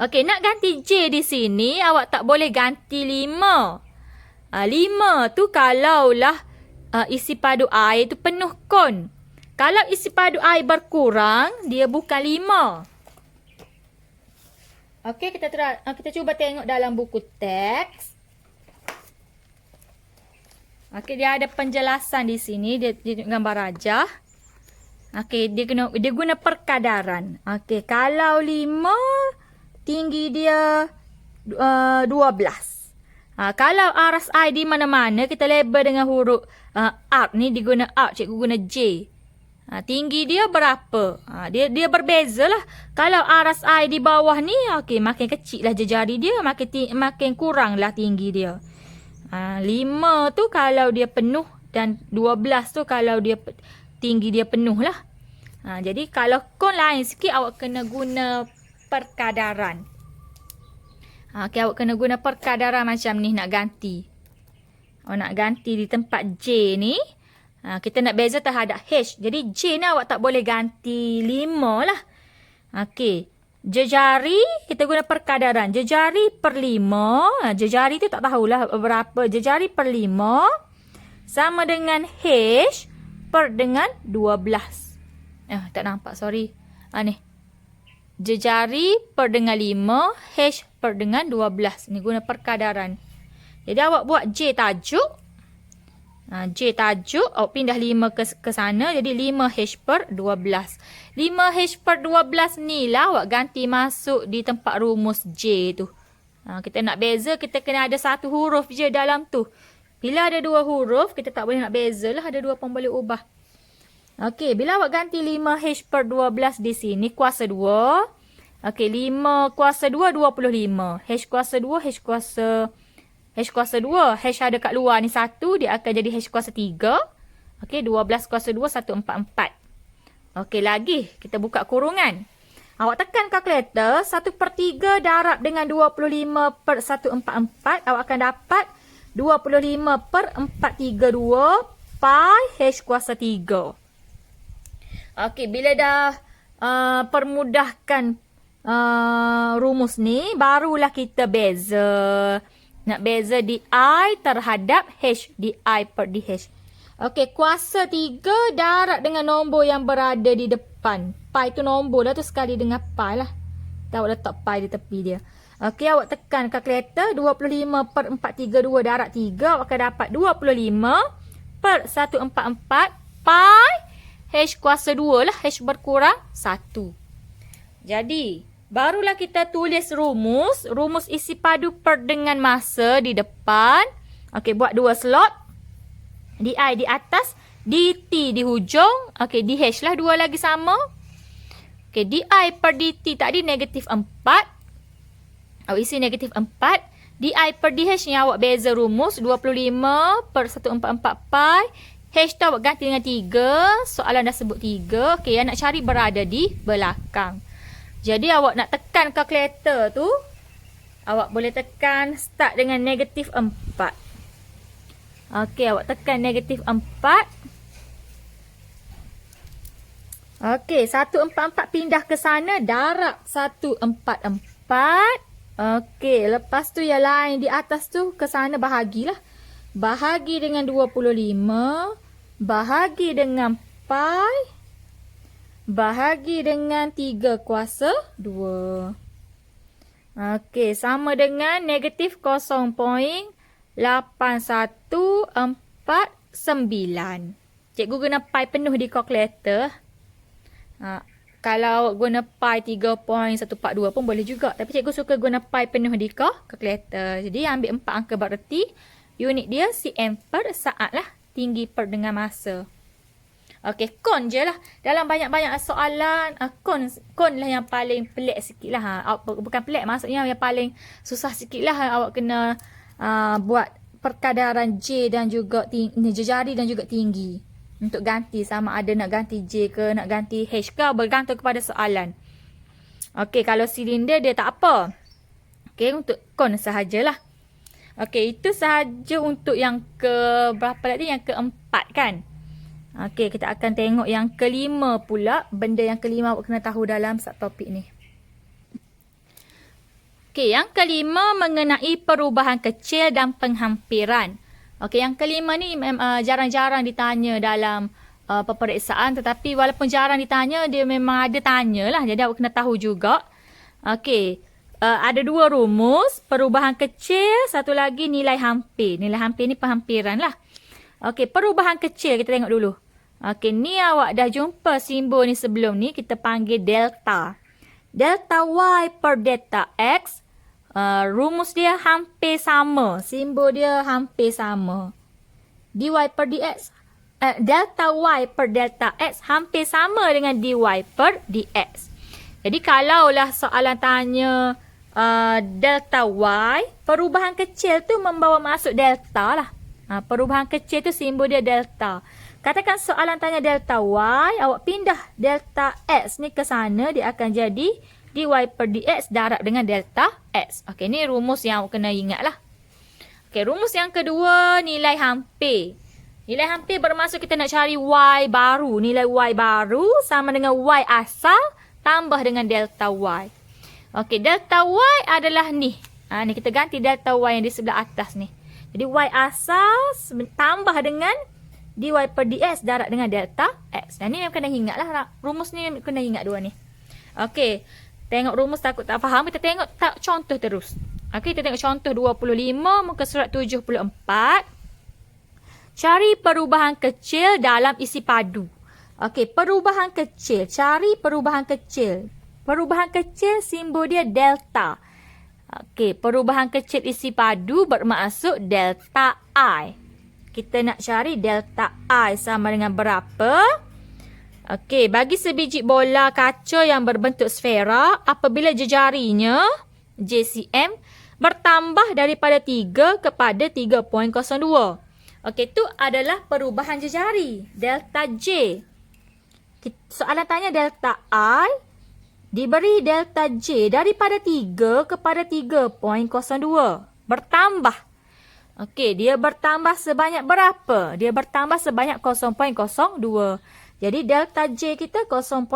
Okey, nak ganti J di sini, awak tak boleh ganti 5. 5 tu kalaulah isi padu air tu penuh kon. Kalau isi padu air berkurang, dia bukan 5. Okey, kita cuba tengok dalam buku teks. Okey, dia ada penjelasan di sini, dia gambar rajah. Okey, dia guna perkadaran. Okey, kalau 5 tinggi dia 12. Kalau aras air di mana-mana kita label dengan huruf arc ni, diguna arc, cikgu guna J. Tinggi dia berapa? Dia berbeza lah. Kalau aras air di bawah ni, okey, makin kecil lah jejari dia, makin kurang lah tinggi dia. 5 tu kalau dia penuh dan 12 tu kalau dia tinggi dia penuh lah. Jadi kalau kon lain sikit, awak kena guna perkadaran. Okey, awak kena guna perkadaran macam ni nak ganti. Awak nak ganti di tempat J ni. Kita nak beza terhadap H. Jadi J ni awak tak boleh ganti 5 lah. Okey. Jejari, kita guna perkadaran. Jejari per 5. Jejari tu tak tahulah berapa. Jejari per 5 sama dengan H per dengan 12. Tak nampak, sorry. Ni. Jejari per dengan 5, H per dengan 12. Ni guna perkadaran. Jadi awak buat J tajuk. J tajuk, awak pindah 5 ke sana. Jadi 5H per 12. 5H per 12 ni lah awak ganti masuk di tempat rumus J tu. Kita nak beza, kita kena ada satu huruf je dalam tu. Bila ada dua huruf, kita tak boleh nak beza lah. Ada dua pun boleh ubah. Okey, bila awak ganti 5H per 12 di sini, kuasa 2. Okey, 5 kuasa 2, 25. H kuasa 2, H kuasa 2. H ada kat luar ni 1, dia akan jadi H kuasa 3. Okey, 12 kuasa 2, 144. Okey, lagi. Kita buka kurungan. Awak tekan kalkulator, 1/3 darab dengan 25 per 144. Awak akan dapat 25 per 432 pi H kuasa 3. Okey, bila dah permudahkan rumus ni, barulah kita beza. Nak beza DI terhadap H, DI per DH. Okey, kuasa 3 darab dengan nombor yang berada di depan. Pi tu nombor dah tu sekali dengan pi lah. Kita awak letak pi di tepi dia. Okey, awak tekan kalkulator. 25 per 432 darab 3. Awak akan dapat 25 per 144 pi H kuasa 2 lah. H berkurang 1. Jadi, barulah kita tulis rumus. Rumus isi padu per dengan masa di depan. Okey, buat 2 slot. DI di atas, DT di hujung. Okey, DH lah 2 lagi sama. Okey, DI per DT tadi negatif 4. Awak isi negatif 4. DI per DH ni awak beza rumus. 25 per 144 pi. H tu awak ganti dengan 3. Soalan dah sebut 3. Okey, yang nak cari berada di belakang. Jadi awak nak tekan kalkulator tu, awak boleh tekan start dengan negatif 4. Okey, awak tekan negatif 4. Okey, 144 pindah ke sana, darab 144. Okey, lepas tu yang lain di atas tu ke sana bahagilah. Bahagi dengan 25, bahagi dengan pi, bahagi dengan 3 kuasa 2. Okey, sama dengan negatif 0.8149. Cikgu guna pi penuh di kalkulator. Kalau guna pi 3.142 pun boleh juga. Tapi cikgu suka guna pi penuh di kalkulator. Jadi ambil 4 angka bererti. Unit dia cm per saat lah. Tinggi per dengan masa. Okey, kon je lah. Dalam banyak-banyak soalan, kon lah yang paling pelik sikit lah. Bukan pelik, maksudnya yang paling susah sikit lah. Awak kena buat perkadaran J dan juga jejari dan juga tinggi. Untuk ganti sama ada nak ganti J ke, nak ganti H ke, bergantung kepada soalan. Okey, kalau silinder dia tak apa. Okey, untuk kon sahajalah. Okey, itu sahaja untuk yang ke berapa tadi? Yang keempat kan? Okey, kita akan tengok yang kelima pula. Benda yang kelima awak kena tahu dalam subtopik ni. Okey, yang kelima mengenai perubahan kecil dan penghampiran. Okey, yang kelima ni jarang-jarang ditanya dalam peperiksaan. Tetapi walaupun jarang ditanya, dia memang ada tanya lah. Jadi awak kena tahu juga. Okey, ada 2 rumus. Perubahan kecil, satu lagi nilai hampir. Nilai hampir ni penghampiran lah. Okey, perubahan kecil kita tengok dulu. Okey, ni awak dah jumpa simbol ni sebelum ni. Kita panggil delta. Delta Y per delta X. Rumus dia hampir sama. Simbol dia hampir sama. dy per dx. Delta Y per delta X hampir sama dengan dy per dx. Jadi kalaulah soalan tanya delta Y, perubahan kecil tu membawa masuk delta lah. Perubahan kecil tu simbol dia delta. Katakan soalan tanya delta Y, awak pindah delta X ni ke sana, dia akan jadi dy per dx darab dengan delta X. Okey, ni rumus yang awak kena ingat lah. Okey, rumus yang kedua, nilai hampir. Nilai hampir bermaksud kita nak cari Y baru. Nilai Y baru sama dengan Y asal tambah dengan delta Y. Okey, delta Y adalah ni. Ni kita ganti delta Y yang di sebelah atas ni. Jadi Y asal tambah dengan dy per dx darab dengan delta X. Dan ni kena ingat lah. Rumus ni kena ingat dua ni. Okey. Tengok rumus takut tak faham, kita tengok contoh terus. Okey, kita tengok contoh 25 muka surat 74. Cari perubahan kecil dalam isi padu. Okey, perubahan kecil. Cari perubahan kecil. Perubahan kecil simbol dia delta. Okey, perubahan kecil isi padu bermaksud delta I. Kita nak cari delta I sama dengan berapa? Okey, bagi sebiji bola kaca yang berbentuk sfera, apabila jejarinya, JCM, bertambah daripada 3 kepada 3.02. Okey, itu adalah perubahan jejari, delta J. Soalan tanya delta I, diberi delta J daripada 3 kepada 3.02. Bertambah. Okey, dia bertambah sebanyak berapa? Dia bertambah sebanyak 0.02. Jadi delta J kita 0.02.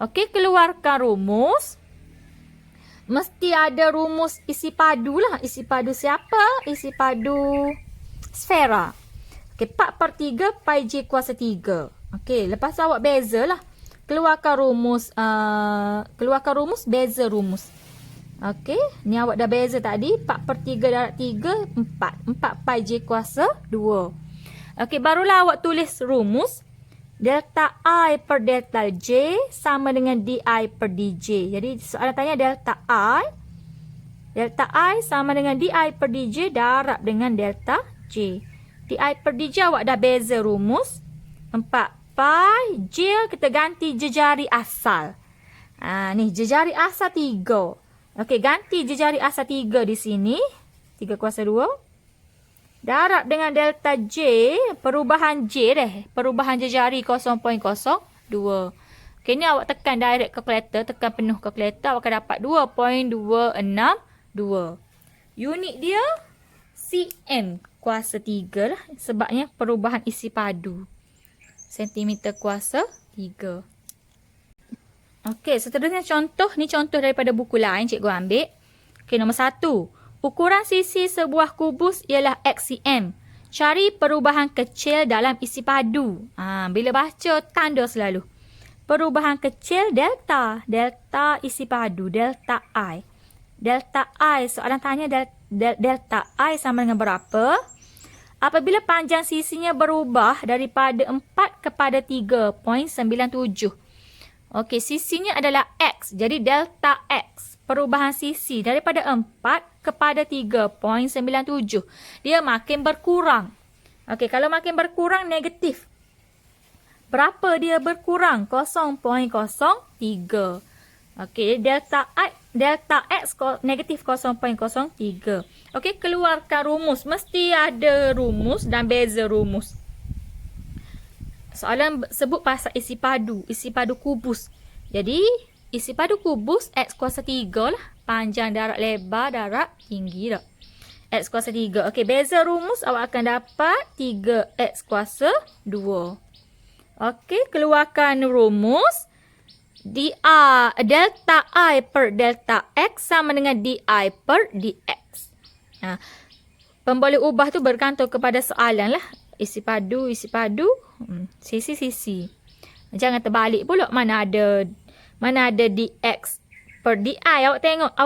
Okey, keluarkan rumus. Mesti ada rumus isi padu lah. Isi padu siapa? Isi padu sfera. Okey, 4/3 pi J kuasa 3. Okey, lepas tu awak bezalah. Keluarkan rumus, beza rumus. Okey, ni awak dah beza tadi. 4/3 darab 3, 4. 4 pi J kuasa 2. Okey, barulah awak tulis rumus. Delta I per delta J sama dengan DI per DJ. Jadi soalan tanya delta I. Delta I sama dengan DI per DJ darab dengan delta J. DI per DJ awak dah beza rumus. 4 pi J kita ganti jejari asal. Ni jejari asal 3. Okey, ganti jejari asal 3 di sini. 3 kuasa 2. Darab dengan delta J, perubahan J deh. Perubahan jejari 0.02. Okey, ni awak tekan direct calculator, tekan penuh calculator, awak akan dapat 2.262. Unit dia cm kuasa 3 lah. Sebabnya perubahan isi padu. Sentimeter kuasa 3. Okey, seterusnya contoh. Ni contoh daripada buku lain cikgu ambil. Okey, nombor 1. Ukuran sisi sebuah kubus ialah XCM. Cari perubahan kecil dalam isi padu. Bila baca, tanda selalu. Perubahan kecil delta. Delta isi padu. Delta I. Delta I. Soalan tanya delta I sama dengan berapa? Apabila panjang sisinya berubah daripada 4 kepada 3.97. Okey, sisinya adalah X. Jadi delta X. Perubahan sisi daripada 4 kepada 3.97. Dia makin berkurang. Okey, kalau makin berkurang negatif. Berapa dia berkurang? 0.03. Okey, delta X negatif 0.03. Okey, keluarkan rumus. Mesti ada rumus dan beza rumus. Soalan sebut pasal isi padu kubus. Jadi isi padu kubus X kuasa 3 lah. Panjang darab lebar darab tinggi dah. X kuasa 3. Okey, beza rumus awak akan dapat 3X kuasa 2. Okey, keluarkan rumus. Delta I per delta X sama dengan DI per DX. Pemboleh ubah tu bergantung kepada soalan lah. Isi padu, sisi. Jangan terbalik pula. Mana ada DX per DI. Awak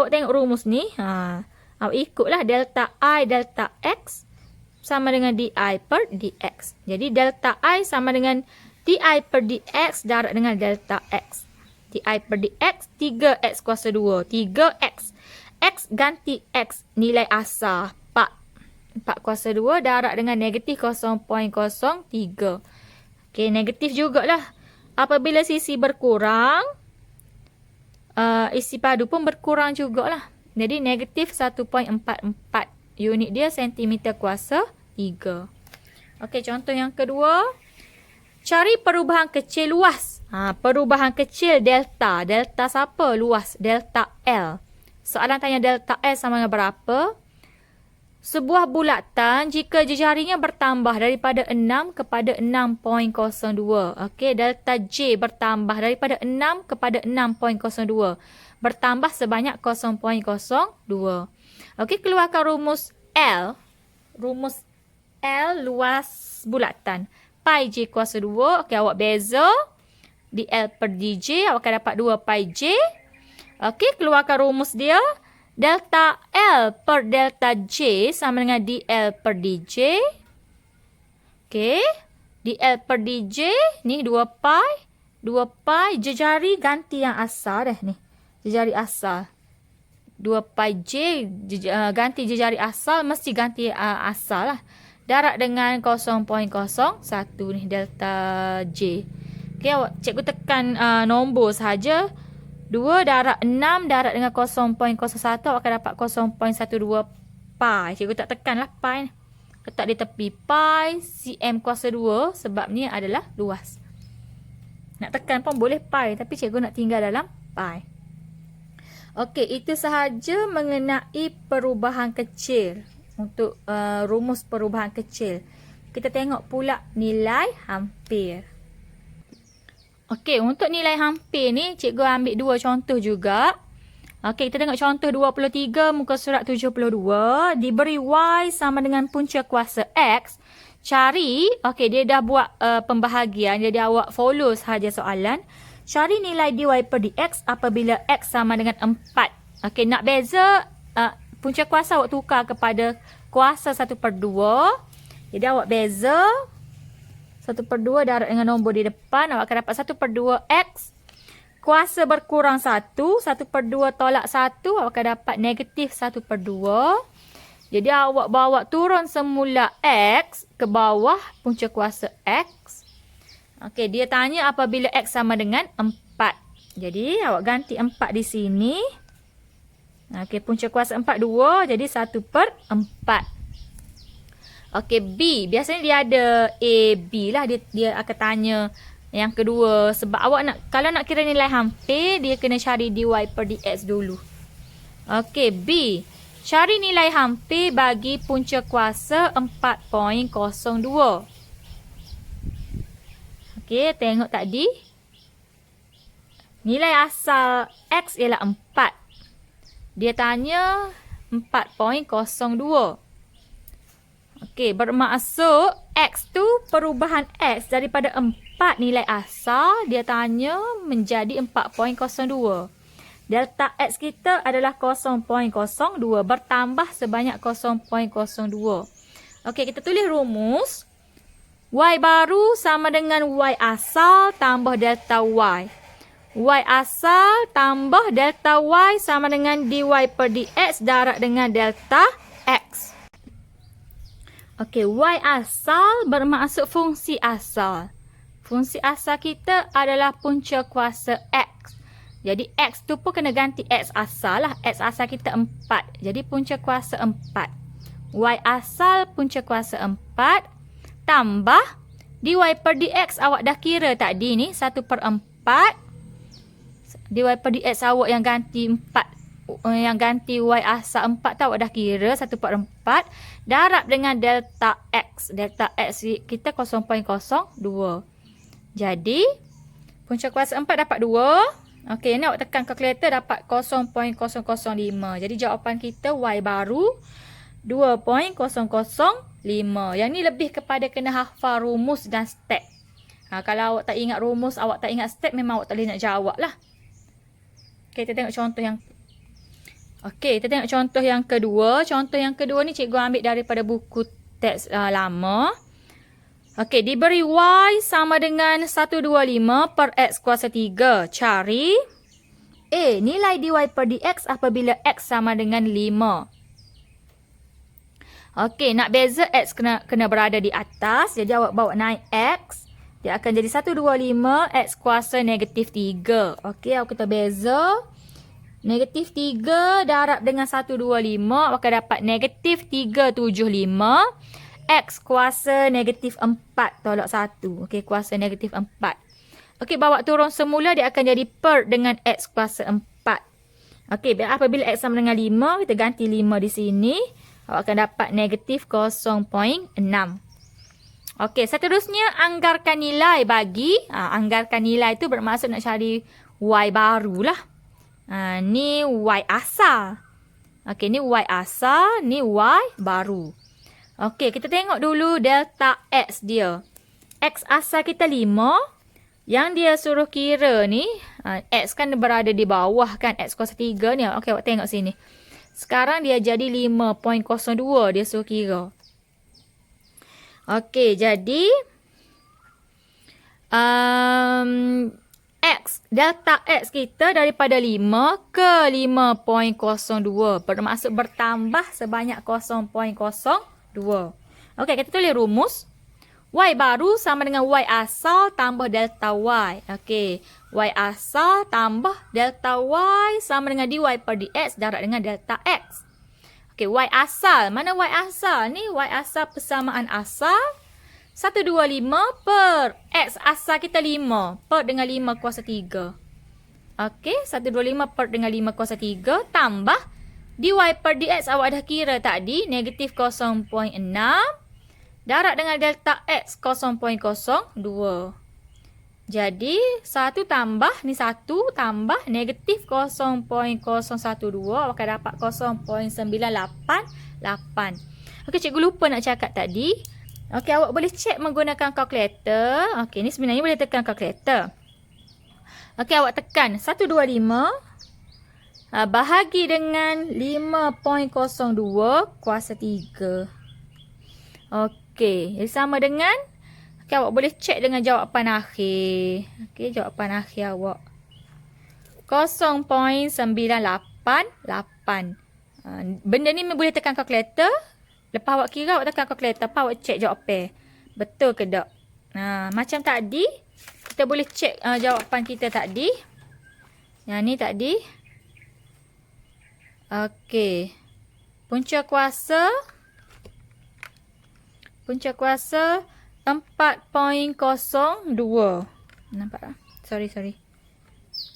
tengok rumus ni. Awak ikutlah delta I delta X sama dengan DI per DX. Jadi delta I sama dengan DI per DX darab dengan delta X. DI per DX 3X kuasa 2. 3X. X ganti X nilai asal 4 kuasa 2 darab dengan negatif 0.03. Okey, negatif jugalah. Apabila sisi berkurang, isi padu pun berkurang jugalah. Jadi negatif 1.44. Unit dia sentimeter kuasa 3. Okey, contoh yang kedua. Cari perubahan kecil luas. Perubahan kecil delta. Delta siapa? Luas. Delta L. Soalan tanya delta L sama dengan berapa? Sebuah bulatan jika jejarinya bertambah daripada 6 kepada 6.02. Okey, delta J bertambah daripada 6 kepada 6.02. Bertambah sebanyak 0.02. Okey, keluarkan rumus L. Rumus L luas bulatan. Pi J kuasa 2. Okey, awak beza. dl per dj, awak akan dapat 2 pi j. Okey, keluarkan rumus dia. Delta L per delta J sama dengan dl per dj. Okey, dl per dj ni 2 pi. 2 pi, jejari ganti yang asal dah ni. Jejari asal. 2 pi J, ganti jejari asal, mesti ganti asal lah. Darab dengan 0.01 ni, delta J. Okey, cikgu tekan nombor sahaja. 2 darab 6 darab dengan 0.01, awak akan dapat 0.12 pi. Cikgu tak tekanlah pi ni. Letak di tepi pi, cm kuasa 2 sebab ni adalah luas. Nak tekan pun boleh pi, tapi cikgu nak tinggal dalam pi. Okey, itu sahaja mengenai perubahan kecil. Untuk rumus perubahan kecil. Kita tengok pula nilai hampir. Okey, untuk nilai hampir ni, cikgu ambil 2 contoh juga. Okey, kita tengok contoh 23 muka surat 72. Diberi Y sama dengan punca kuasa X. Cari, okey, dia dah buat pembahagian. Jadi awak follow sahaja soalan. Cari nilai dy per dx apabila X sama dengan 4. Okey, nak beza punca kuasa awak tukar kepada kuasa 1/2. Jadi awak beza 1/2 darab dengan nombor di depan. Awak akan dapat 1/2 X. Kuasa berkurang 1. 1/2 tolak 1. Awak akan dapat negatif 1/2. Jadi awak bawa turun semula X ke bawah punca kuasa X. Okey, dia tanya apabila X sama dengan 4. Jadi awak ganti 4 di sini. Okey, punca kuasa 4 2. Jadi 1/4. Okey, B. Biasanya dia ada A, B lah. Dia akan tanya yang kedua. Sebab awak nak, kalau nak kira nilai hampir, dia kena cari dy per dx dulu. Okey, B. Cari nilai hampir bagi punca kuasa 4.02. Okey, tengok tadi. Nilai asal X ialah 4. Dia tanya 4.02. Okey, bermaksud X tu perubahan X daripada 4 nilai asal, dia tanya menjadi 4.02. Delta X kita adalah 0.02, bertambah sebanyak 0.02. Okey, kita tulis rumus. Y baru sama dengan Y asal tambah delta Y. Y asal tambah delta Y sama dengan dy per dx darab dengan delta X. Okey, Y asal bermaksud fungsi asal. Fungsi asal kita adalah punca kuasa X. Jadi X tu pun kena ganti X asal lah. X asal kita 4. Jadi punca kuasa 4. Y asal punca kuasa 4. Tambah dy per dx awak dah kira tadi ni 1/4. Dy per dx awak yang ganti 4. Yang ganti Y asal 4 tu awak dah kira 1/4 darab dengan delta X. Delta X kita 0.02. Jadi punca kuasa 4 dapat 2. Okey, ni awak tekan kalkulator dapat 0.005. Jadi jawapan kita Y baru 2.005. Yang ni lebih kepada kena hafal rumus dan step. Kalau awak tak ingat rumus, awak tak ingat step, memang awak tak boleh nak jawab lah. Okey, kita tengok contoh yang Okey, kita tengok contoh yang kedua. Contoh yang kedua ni cikgu ambil daripada buku teks lama. Okey, diberi Y sama dengan 125 per X kuasa 3. Cari A. Nilai dy per dx apabila X sama dengan 5. Okey, nak beza X kena berada di atas. Jadi awak bawa naik X. Dia akan jadi 125 X kuasa negatif 3. Okey, awak kita beza. Negatif 3 darab dengan 125. Awak akan dapat negatif 375. X kuasa negatif 4 tolak 1. Okey, kuasa negatif 4. Okey, bawa turun semula dia akan jadi per dengan X kuasa 4. Okey, apabila X sama dengan 5, kita ganti 5 di sini. Awak akan dapat negatif 0.6. Okey, seterusnya anggarkan nilai bagi. Anggarkan nilai tu bermaksud nak cari Y barulah. Ni Y asal. Okey, ni Y asal, ni Y baru. Okey, kita tengok dulu delta X dia. X asal kita 5. Yang dia suruh kira ni, X kan berada di bawah kan, X kuasa 3 ni. Okey, awak tengok sini. Sekarang dia jadi 5.02 dia suruh kira. Okey, jadi delta X kita daripada 5 ke 5.02. Bermaksud bertambah sebanyak 0.02. Okey, kita tulis rumus. Y baru sama dengan Y asal tambah delta Y. Okey, Y asal tambah delta Y sama dengan dy per dx darab dengan delta X. Okey, Y asal. Mana Y asal? Ni Y asal persamaan asal. 125 per X asal kita 5 per dengan 5 kuasa 3. Okey, 125 per dengan 5 kuasa 3 tambah dy per dx awak dah kira tadi, negatif 0.6 darab dengan delta X 0.02. Jadi, 1 tambah, ni 1 tambah negatif 0.012, awak akan dapat 0.988. Okey, cikgu lupa nak cakap tadi. Okey, awak boleh cek menggunakan kalkulator. Okey, ni sebenarnya boleh tekan kalkulator. Okey, awak tekan 125 bahagi dengan 5.02 kuasa 3. Okey, jadi sama dengan, okey, awak boleh cek dengan jawapan akhir. Okey, jawapan akhir awak 0.988. Benda ni boleh tekan kalkulator. Lepas awak kira, awak tekan kalkulator, apa awak cek jawapan. Betul ke tak? Macam tadi, kita boleh cek jawapan kita tadi. Yang ni tadi. Okey. Punca kuasa 4.02. Nampak tak? Sorry.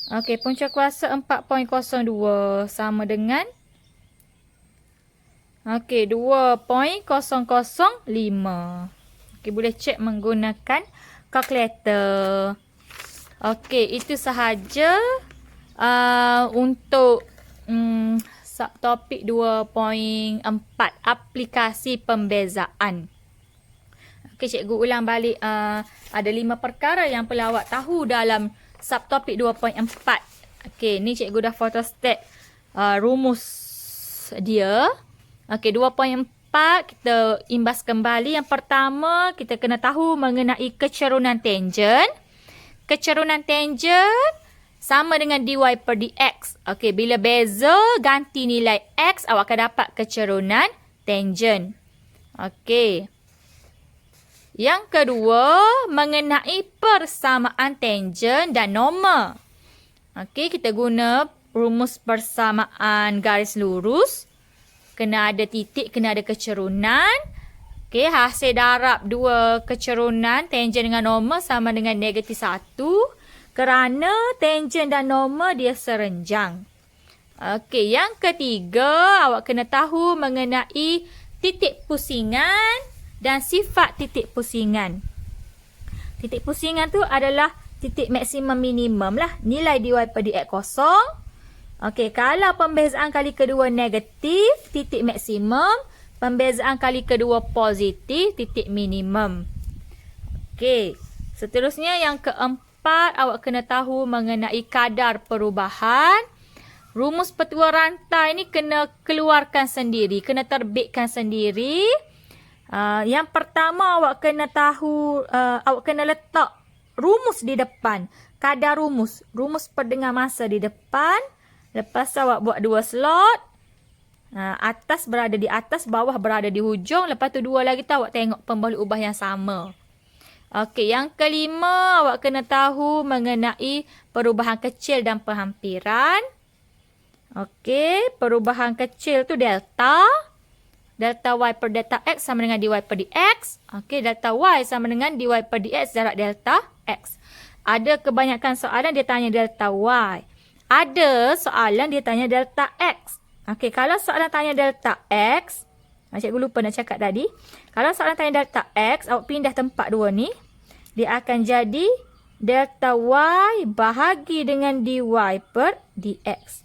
Okey, punca kuasa 4.02 sama dengan okey, 2.005. Okey, boleh cek menggunakan kalkulator. Okey, itu sahaja untuk subtopik 2.4, aplikasi pembezaan. Okey, cikgu ulang balik. Ada 5 perkara yang perlu awak tahu dalam subtopik 2.4. Okey, ni cikgu dah photostat rumus dia. Okey, 2.4 kita imbas kembali. Yang pertama, kita kena tahu mengenai kecerunan tangen. Kecerunan tangen sama dengan dy per dx. Okey, bila beza ganti nilai x, awak akan dapat kecerunan tangen. Okey. Yang kedua, mengenai persamaan tangen dan norma. Okey, kita guna rumus persamaan garis lurus. Kena ada titik, kena ada kecerunan. Okey, hasil darab dua kecerunan tangen dengan norma sama dengan negatif 1. Kerana tangen dan norma dia serenjang. Okey, yang ketiga, awak kena tahu mengenai titik pusingan dan sifat titik pusingan. Titik pusingan tu adalah titik maksimum minimum lah. Nilai dy per dx kosong. Okey, kalau pembezaan kali kedua negatif, titik maksimum. Pembezaan kali kedua positif, titik minimum. Okey, seterusnya yang keempat, awak kena tahu mengenai kadar perubahan. Rumus petua rantai ni kena keluarkan sendiri, kena terbitkan sendiri. Yang pertama, awak kena tahu, awak kena letak rumus di depan. Kadar rumus perdengar masa di depan. Lepas awak buat 2 slot. Atas berada di atas, bawah berada di hujung. Lepas tu 2 lagi tu awak tengok pemboleh ubah yang sama. Okey, yang kelima, awak kena tahu mengenai perubahan kecil dan perhampiran. Okey, perubahan kecil tu delta. Delta y per delta x sama dengan dy per dx. Okey, delta y sama dengan dy per dx darab delta x. Ada kebanyakan soalan dia tanya delta y. Ada soalan dia tanya delta x. Okey, kalau soalan tanya delta x, cikgu lupa nak cakap tadi. Kalau soalan tanya delta x, awak pindah tempat dua ni. Dia akan jadi delta y bahagi dengan dy per dx.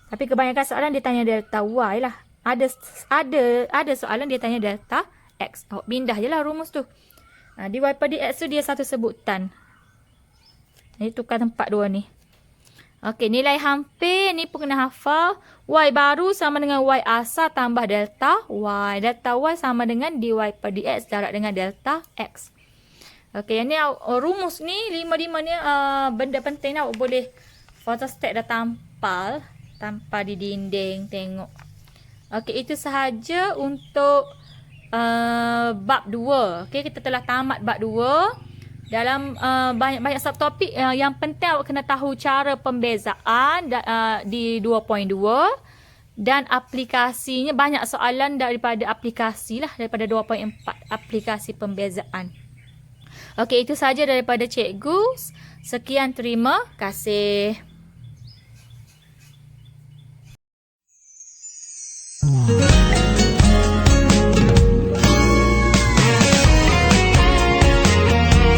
Tapi kebanyakan soalan dia tanya delta y lah. Ada soalan dia tanya delta x. Awak pindah je lah rumus tu. Dy per dx tu dia satu sebutan. Jadi tukar tempat dua ni. Okey, nilai hampir ni pun kena hafal. Y baru sama dengan Y asal tambah delta Y. Delta Y sama dengan dy per dx darab dengan delta x. Okey, yang ni rumus ni 5 ni benda penting ni awak boleh photostat dah tampal di dinding tengok. Okey, itu sahaja untuk bab 2. Okey, kita telah tamat bab 2. Dalam banyak-banyak subtopik yang penting awak kena tahu cara pembezaan di 2.2 dan aplikasinya. Banyak soalan daripada aplikasi lah, daripada 2.4 aplikasi pembezaan. Okey, itu saja daripada cikgu. Sekian, terima kasih.